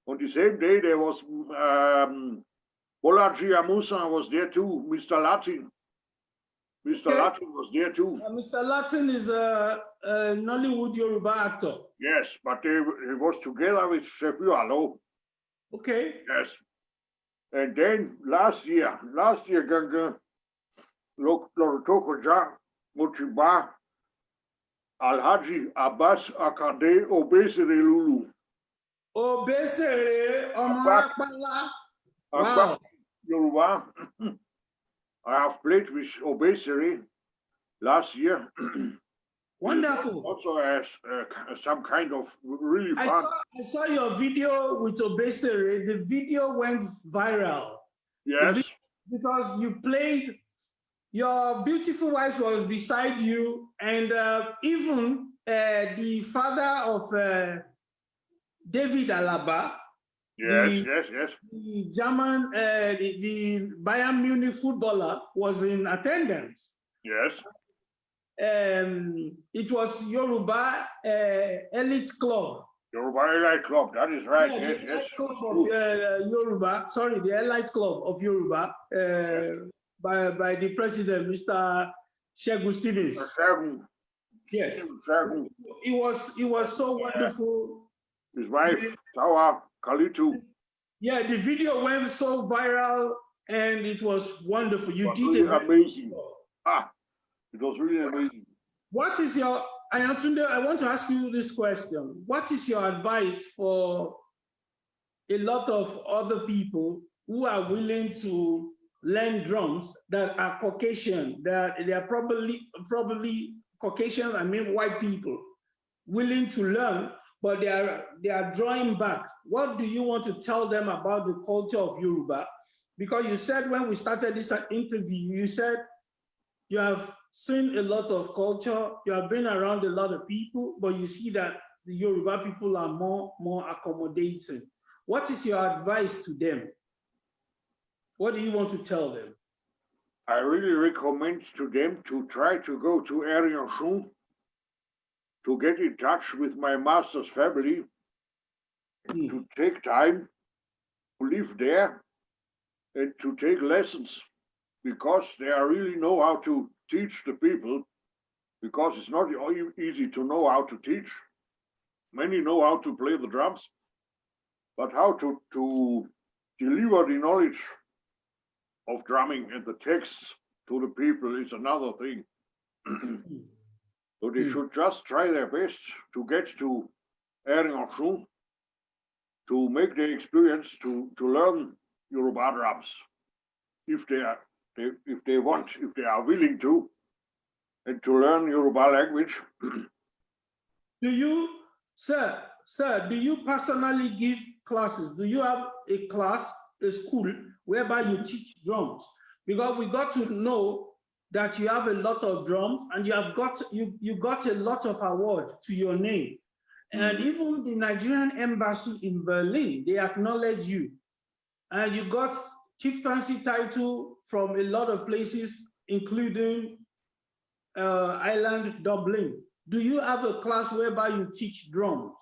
on the same day, there was Bolaji Amusa was there too, Mr. Latin. Mr. Okay. Latin was there too. Mr. Latin is a Nollywood Yoruba actor. Yes, but he was together with Shefu Alao. Okay. Yes. And then last year, Ganga, Lorotokoja, Mochiba, Alhaji Abbas Akade, Obesere Lulu. Obesere Omarapala. Wow. Yoruba. I have played with Obesere last year. Wonderful. Also as some kind of really fun. I saw your video with Obesere. The video went viral. Yes. Because you played, your beautiful wife was beside you, and even the father of David Alaba, yes. The German, the Bayern Munich footballer, was in attendance. Yes. It was Yoruba Elite Club. Yoruba Elite Club, that is right. Yeah, yes, the Elite Club of Yoruba, sorry, the Elite Club of Yoruba, by the president, Mr. Shegun Stevens. Yes. It was so wonderful. His wife, Tawa Kalitu. Yeah, the video went so viral and it was wonderful. You did really it amazing. It was really amazing. What is your, I want to ask you this question. What is your advice for a lot of other people who are willing to learn drums that are Caucasian, that they are probably Caucasian, I mean white people, willing to learn, but they are drawing back? What do you want to tell them about the culture of Yoruba? Because you said when we started this interview, you said you have seen a lot of culture, you have been around a lot of people, but you see that the Yoruba people are more accommodating. What is your advice to them? What do you want to tell them? I really recommend to them to try to go to Aare to get in touch with my master's family, to take time to live there and to take lessons, because they really know how to teach the people, because it's not easy to know how to teach. Many know how to play the drums, but how to deliver the knowledge of drumming and the texts to the people is another thing. So they should just try their best to get to Aare to make the experience to learn Yoruba drums, if they are willing to, and to learn Yoruba language. Do you, sir, do you personally give classes? Do you have a class, a school, whereby you teach drums? Because we got to know that you have a lot of drums and you got a lot of award to your name. And even the Nigerian embassy in Berlin, they acknowledge you. And you got chieftaincy title from a lot of places, including Ireland, Dublin. Do you have a class whereby you teach drums?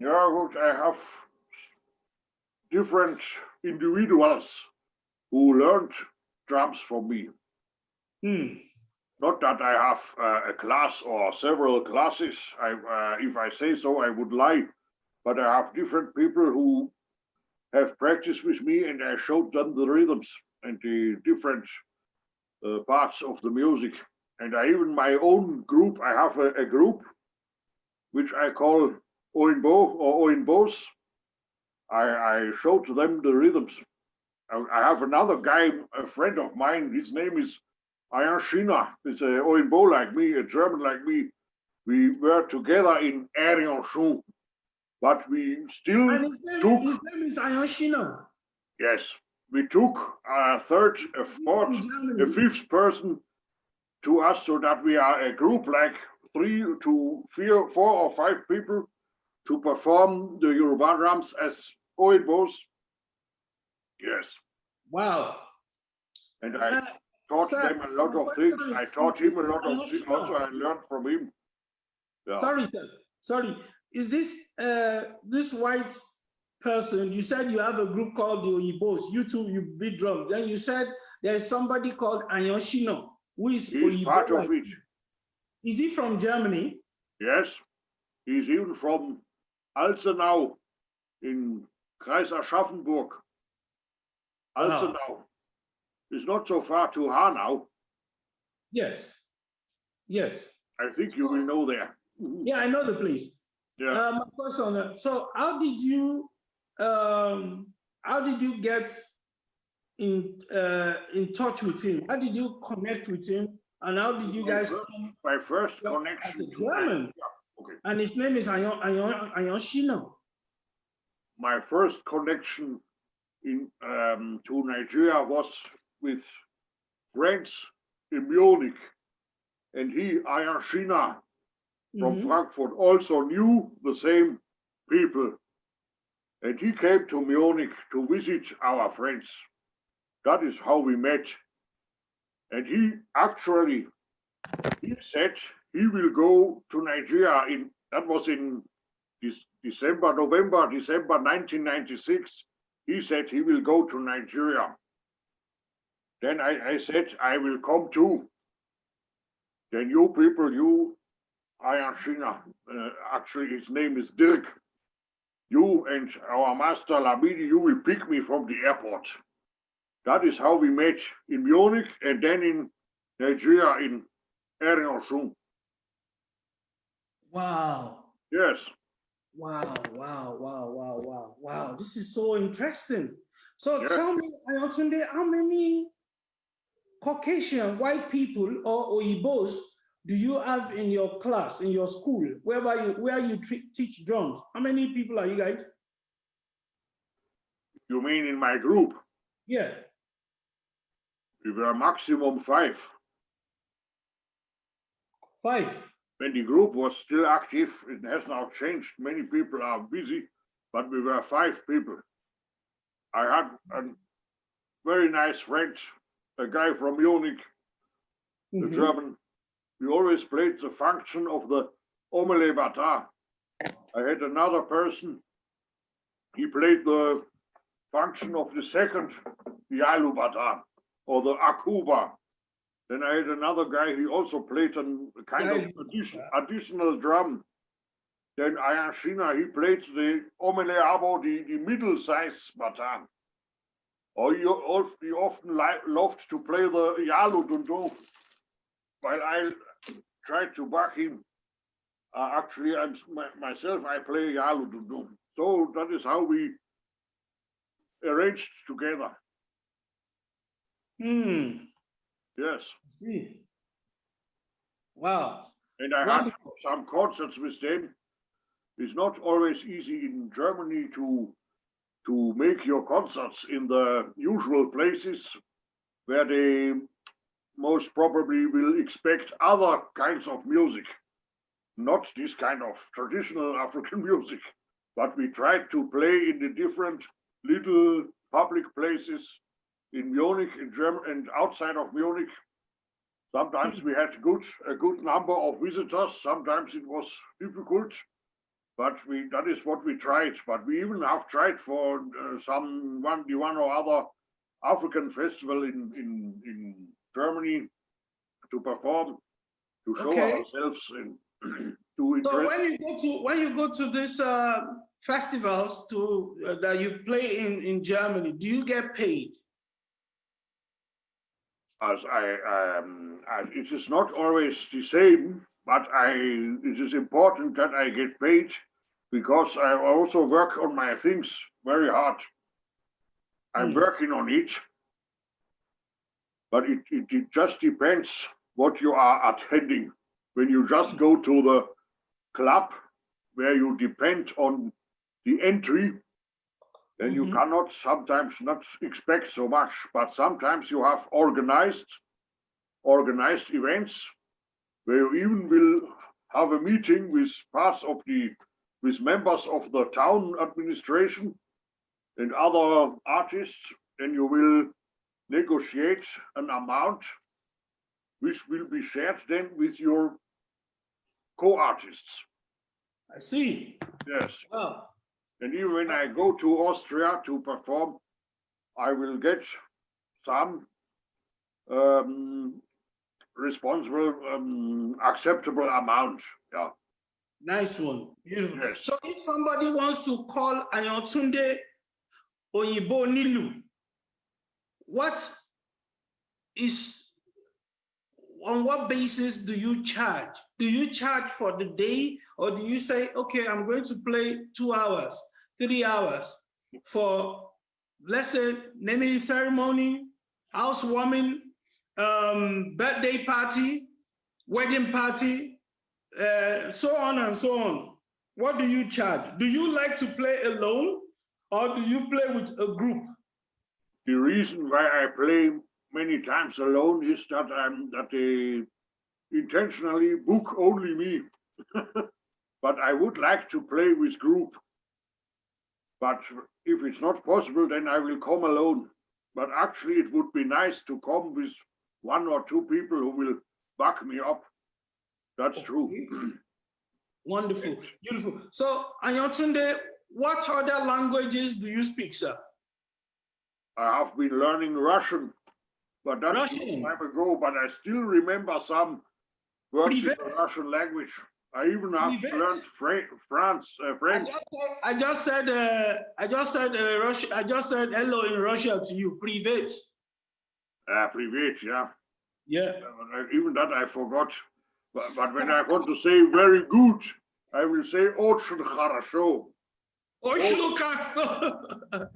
Yeah, I have different individuals who learned drums from me. Not that I have a class or several classes. If I say so, I would lie. But I have different people who have practiced with me, and I showed them the rhythms and the different parts of the music. And I even my own group, I have a group which I call Oyinbo or Oyinbos. I showed them the rhythms. I have another guy, a friend of mine, his name is Ayashina. It's a Oyinbo like me, a German like me. We were together in Aare. but we still And his name is Ayoshino. Yes, we took a third, a fourth, a fifth person to us so that we are a group like 3 to 4 or 5 people to perform the Yoruba drums as Oyinbos. Yes. Wow. And I taught them a lot of things. I taught him a lot of things. Also, I learned from him. Yeah. Sorry, sir. Sorry. Is this this white person? You said you have a group called the Oyibos. You two, you beat drum. Then you said there's somebody called Ayoshino, who is He's part of it. Is he from Germany? Yes. He's even from Alzenau in Kreis Aschaffenburg. Alzenau. It's not so far to Hanau. Yes. Yes. I think you will know there. Yeah, I know the place. Yeah. My question. So, how did you get in touch with him? How did you connect with him? And how did you guys? My first connection as a German. Okay. And his name is Ayoshino. My first connection in to Nigeria was with friends in Munich, and he, Ayoshina, from Frankfurt, also knew the same people, and he came to Munich to visit our friends. That is how we met. And he said he will go to Nigeria that was in November, December 1996. He said he will go to Nigeria. Then I said, I will come too. Then you people, Ayoshina, actually his name is Dirk. You and our master Labidi, you will pick me from the airport. That is how we met in Munich and then in Nigeria in Aare. Wow. Yes. Wow. This is so interesting. So tell me, Ayotunde, how many Caucasian white people or Oyibos do you have in your class, in your school, where you teach drums? How many people are you guys? You mean in my group? Yeah. We were maximum 5. 5? When the group was still active, it has now changed. Many people are busy, but we were 5 people. I had a very nice friend, a guy from Munich, a German. We always played the function of the Omele Bata. I had another person, he played the function of the second Yalu Bata, or the Akuba. Then I had another guy, he also played a kind of additional drum. Then Ayoshina, he played the Omele Abo, the middle-size Bata. Or he often loved to play the Yalu Dundo, while I tried to back him. Actually, myself, I play Yalu Dundo. So that is how we arranged together. Yes. Wow. And I had some concerts with them. It's not always easy in Germany to make your concerts in the usual places where they most probably will expect other kinds of music, not this kind of traditional African music. But we tried to play in the different little public places in Munich, in Germany, and outside of Munich. Sometimes we had a good number of visitors. Sometimes it was difficult, but that is what we tried. But we even have tried for the one or other African festival in Germany to perform, to show ourselves and to impress. So when you go to these festivals that you play in Germany, do you get paid? As it is not always the same, but it is important that I get paid because I also work on my things very hard. I'm working on it, but it just depends what you are attending. When you just go to the club where you depend on the entry, then you cannot sometimes not expect so much, but sometimes you have organized events where you even will have a meeting with with members of the town administration and other artists, and you will negotiate an amount which will be shared then with your co-artists. I see. Yes. Wow. And even when I go to Austria to perform, I will get some responsible, acceptable amount. Yeah. Nice one. Beautiful. Yes. So if somebody wants to call Ayotunde Oyinbo Onilu, on what basis do you charge? Do you charge for the day, or do you say, okay, I'm going to play 2 hours, 3 hours for, let's say, naming ceremony, housewarming, birthday party, wedding party, so on and so on? What do you charge? Do you like to play alone, or do you play with a group? The reason why I play many times alone is that they intentionally book only me. But I would like to play with group. But if it's not possible, then I will come alone. But actually, it would be nice to come with 1 or 2 people who will back me up. That's true. Wonderful, beautiful. So, Ayotunde, what other languages do you speak, sir? I have been learning Russian, but that's a long time ago. But I still remember some words in the Russian language. I even have learned French. I just said hello in Russia to you. Privet. Privet, yeah. Yeah. Even that I forgot. But when I want to say very good, I will say очень хорошо. Очень хорошо.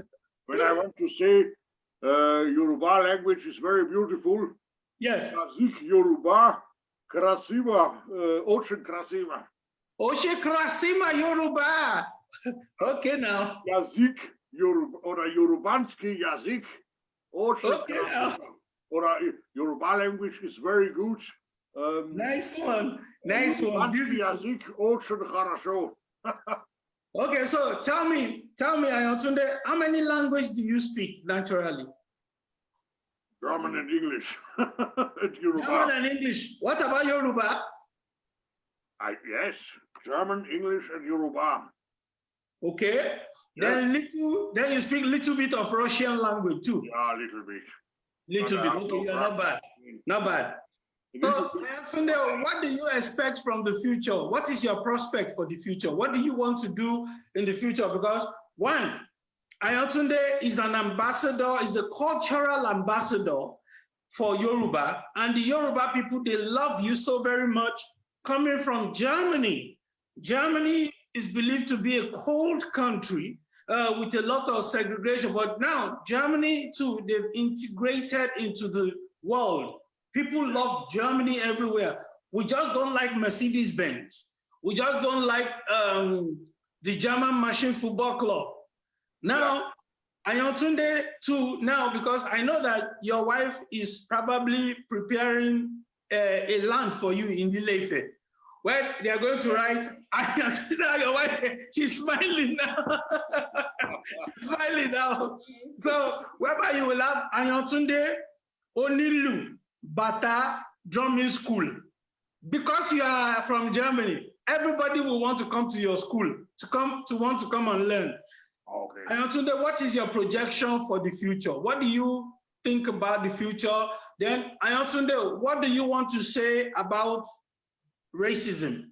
When I want to say Yoruba language is very beautiful. Yes. Язык Yoruba красиво, очень красиво. Очень красиво Yoruba. Okay now. Язык Yoruba, oder Yorubanski язык, очень красиво. Or Yoruba language is very good. Nice one. Nice one. Язык очень хорошо. Okay, so tell me, Ayotunde, how many languages do you speak naturally? German and English. And Yoruba. German and English. What about Yoruba? Yes, German, English, and Yoruba. Okay. Yes. Then you speak a little bit of Russian language too. Yeah, a little bit. Little bit. Okay, you're not bad. Not bad. So, Ayotunde, what do you expect from the future? What is your prospect for the future? What do you want to do in the future? Because one, Ayotunde is an ambassador, is a cultural ambassador for Yoruba, and the Yoruba people, they love you so very much. Coming from Germany, Germany is believed to be a cold country with a lot of segregation, but now Germany too, they've integrated into the world. People love Germany everywhere. We just don't like Mercedes-Benz. We just don't like the German Machine Football Club. Now, Ayotunde too, now, because I know that your wife is probably preparing a land for you in Ilefe, where they are going to write, Ayotunde, your wife, she's smiling now. She's smiling now. So, whereby you will have Ayotunde Onilu Bata drumming school. Because you are from Germany, everybody will want to come to your school, want to come and learn. Okay. Ayotunde, what is your projection for the future? What do you think about the future? Then, Ayotunde, what do you want to say about racism?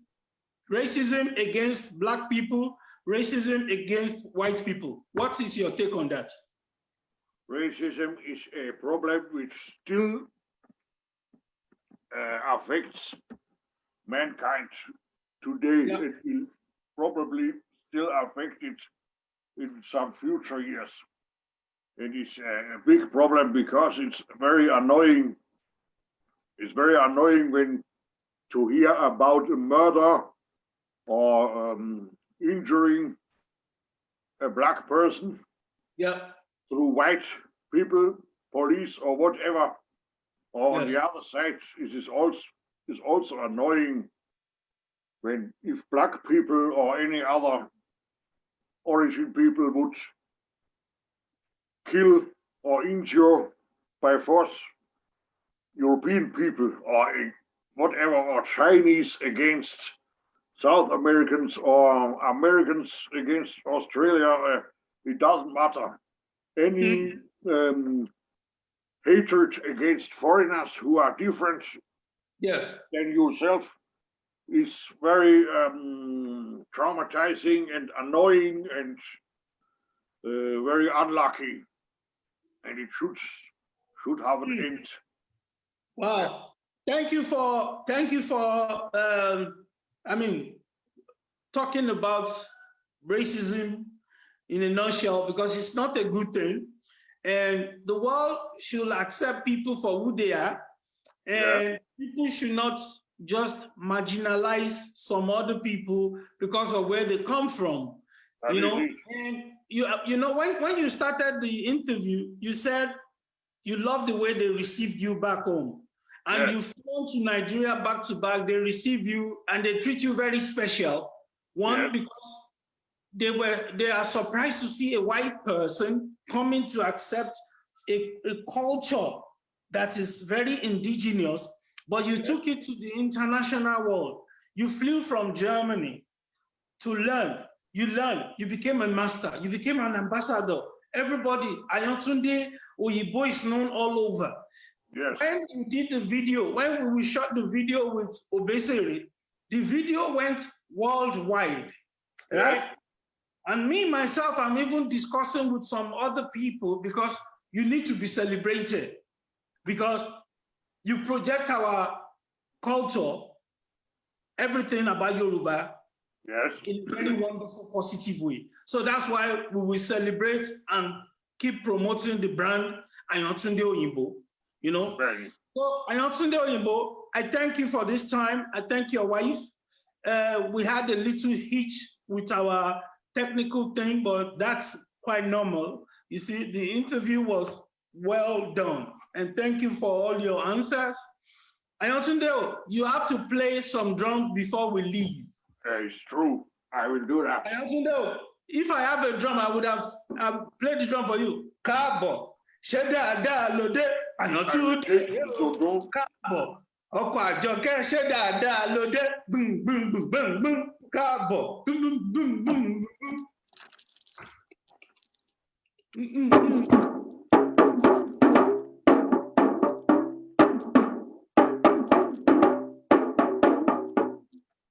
Racism against Black people, racism against white people. What is your take on that? Racism is a problem which still affects mankind today. It will probably still affect it in some future years. It is a big problem because it's very annoying. It's very annoying when to hear about a murder or injuring a black person through white people, police or whatever, or on the other side, it is also annoying when if black people or any other origin people would kill or injure by force European people or whatever, or Chinese against South Americans or Americans against Australia, it doesn't matter. Any hatred against foreigners who are different than yourself is very traumatizing and annoying and very unlucky, and it should have an end. Wow. Thank you for talking about racism in a nutshell, because it's not a good thing, and the world should accept people for who they are, and people should not just marginalize some other people because of where they come from. And you know when you started the interview, you said you love the way they received you back home. And you've flown to Nigeria back to back, they receive you and they treat you very special. One, because they are surprised to see a white person coming to accept a culture that is very indigenous, but you took it to the international world. You flew from Germany to learn. You became a master, you became an ambassador. Everybody, Ayotunde Oyinbo is known all over. Yes. When you did the video, when we shot the video with Obesere, the video went worldwide, right? And me, myself, I'm even discussing with some other people because you need to be celebrated because you project our culture, everything about Yoruba, in a very wonderful, positive way. So that's why we will celebrate and keep promoting the brand Ayotunde Oyinbo. So Ayotunde Oyinbo, I thank you for this time. I thank your wife. We had a little hitch with our technical thing, but that's quite normal. You see, the interview was well done. And thank you for all your answers. Ayotunde, you have to play some drums before we leave. It's true. I will do that. Ayotunde, if I have a drum, I would have played the drum for you. Kabo. Sheda lode Ayotunde Kabo. Oko Àjọkẹ́ ṣe dáadáa lode boom boom boom boom boom Kabo boom boom boom boom.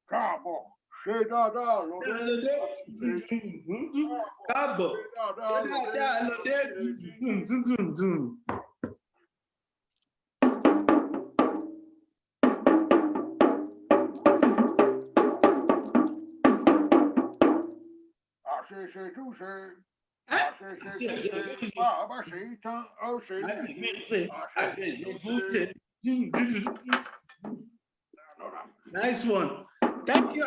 Kabo ṣe dáadáa lode Kabo ṣe dáadáa lode. Nice one. Thank you.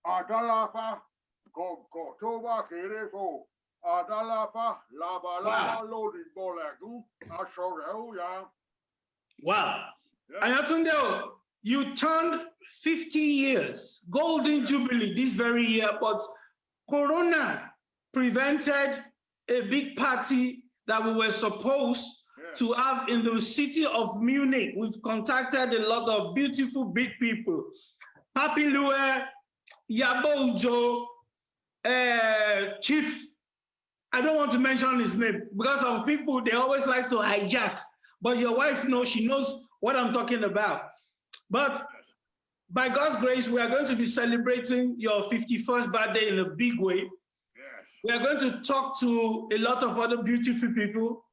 Adalafa, go to Kerefo. Adalafa, lava, loading bolagu, Ashorel, Wow. Ayotunde, you turned 50 years, Golden Jubilee this very year, but Corona prevented a big party that we were supposed to have in the city of Munich. We've contacted a lot of beautiful big people. Papi Lue, Yabo Ujo, Chief, I don't want to mention his name because some people, they always like to hijack, but your wife knows, she knows what I'm talking about. But by God's grace, we are going to be celebrating your 51st birthday in a big way. We are going to talk to a lot of other beautiful people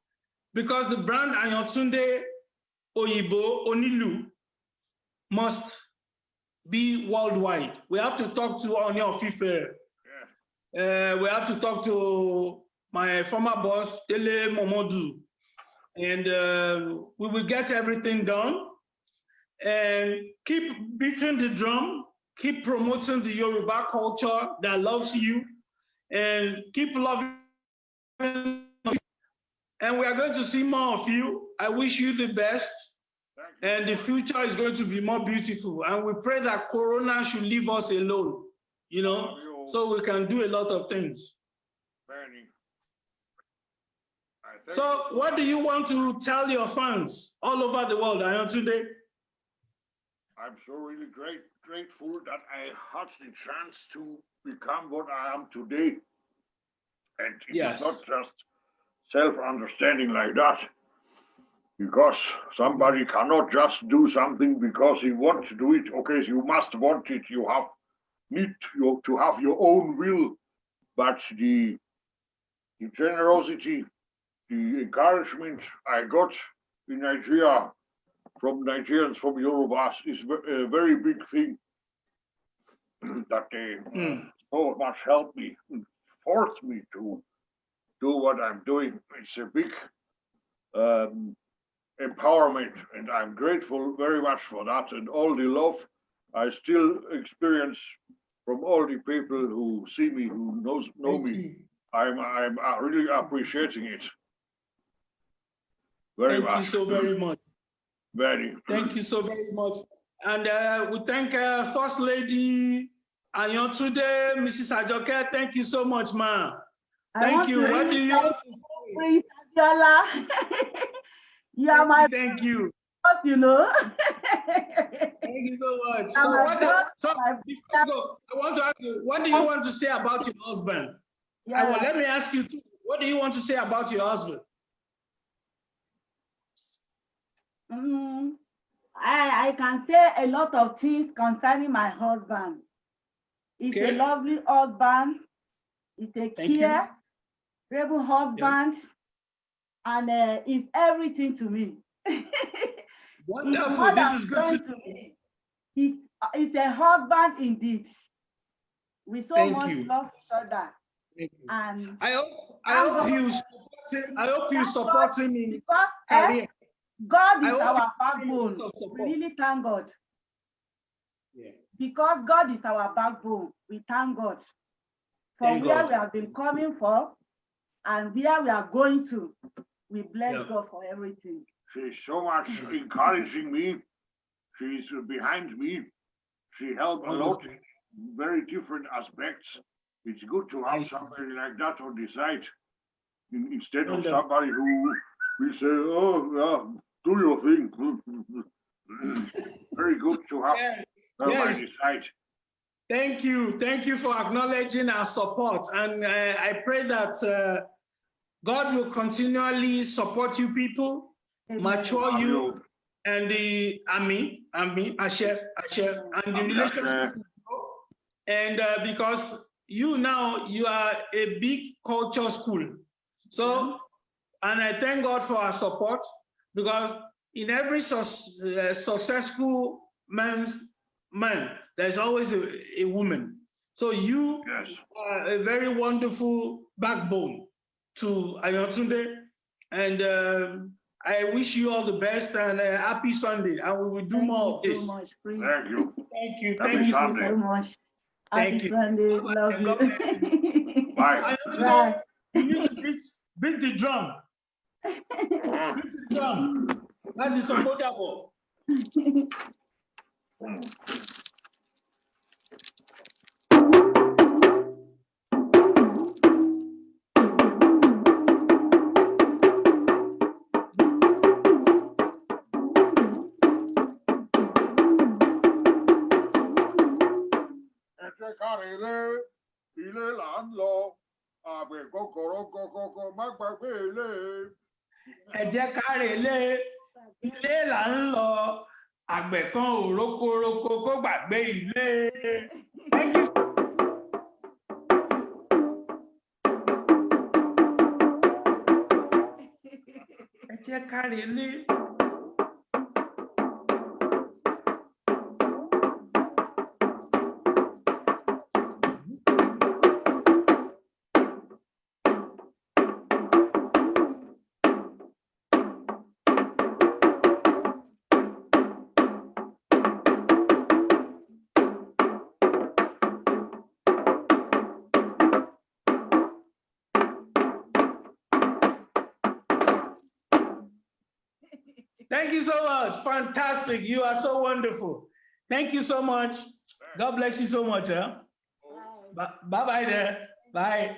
because the brand Ayotunde Oyinbo Onilu must be worldwide. We have to talk to Oni of Ife. We have to talk to my former boss, Dele Momodu. And we will get everything done. And keep beating the drum, keep promoting the Yoruba culture that loves you, and keep loving. And we are going to see more of you. I wish you the best. And the future is going to be more beautiful. And we pray that Corona should leave us alone, you know, so we can do a lot of things. So what do you want to tell your fans all over the world, Ayon, today? I'm so really grateful that I had the chance to become what I am today. And it's not just self-understanding like that. Because somebody cannot just do something because he wants to do it. Okay, you must want it. You need to have your own will. But the generosity, the encouragement I got in Nigeria from Nigerians, from Yorubas, is a very big thing. That they so much helped me, forced me to do what I'm doing. It's a big empowerment, and I'm grateful very much for that, and all the love I still experience from all the people who see me, who know me. I'm really appreciating it very much. Thank you so very much. Thank you so very much. And we thank First Lady Ayon today, Mrs. Ajoke. Thank you so much, ma'am. Thank you. What do you want to say? Prince Abiola. You are my thank you. boss, you know. Thank you so much. So, I want to ask you, what do you want to say about your husband? Yeah. Let me ask you too, what do you want to say about your husband? I can say a lot of things concerning my husband. He's a lovely husband. He's a careable husband. And it's everything to me. Wonderful. This is good to me. He's a husband indeed. We so much love each other. And I hope you support him in because God is our backbone. We really thank God. Yeah. Because God is our backbone, we thank God for where we have been coming from and where we are going to. We bless God for everything. She's so much encouraging me. She's behind me. She helped a lot in very different aspects. It's good to have somebody like that on the side instead of somebody who will say, "Oh, yeah, do your thing." Very good to have her by the side. Thank you for acknowledging our support, and I pray that God will continually support you people, mature you, and the Asher, and the relationship. And because you are a big culture school. So, and I thank God for our support, because in every successful man, there's always a woman. So you are a very wonderful backbone to Ayotunde, and I wish you all the best and happy Sunday, and we will do more of this. So much, thank you. Thank you so much. Happy Sunday. Love you. Bye. Bye. You need to beat the drum. Beat the drum. That is unbelievable. Ẹ jẹ́ ká relé, ilé là ń lọ, àgbẹ̀ kan ò rókoroko kó gbàgbé ilé. Thank you. Ẹ jẹ́ ká relé. Thank you so much. Fantastic. You are so wonderful. Thank you so much. God bless you so much. Huh? Bye bye there. Bye.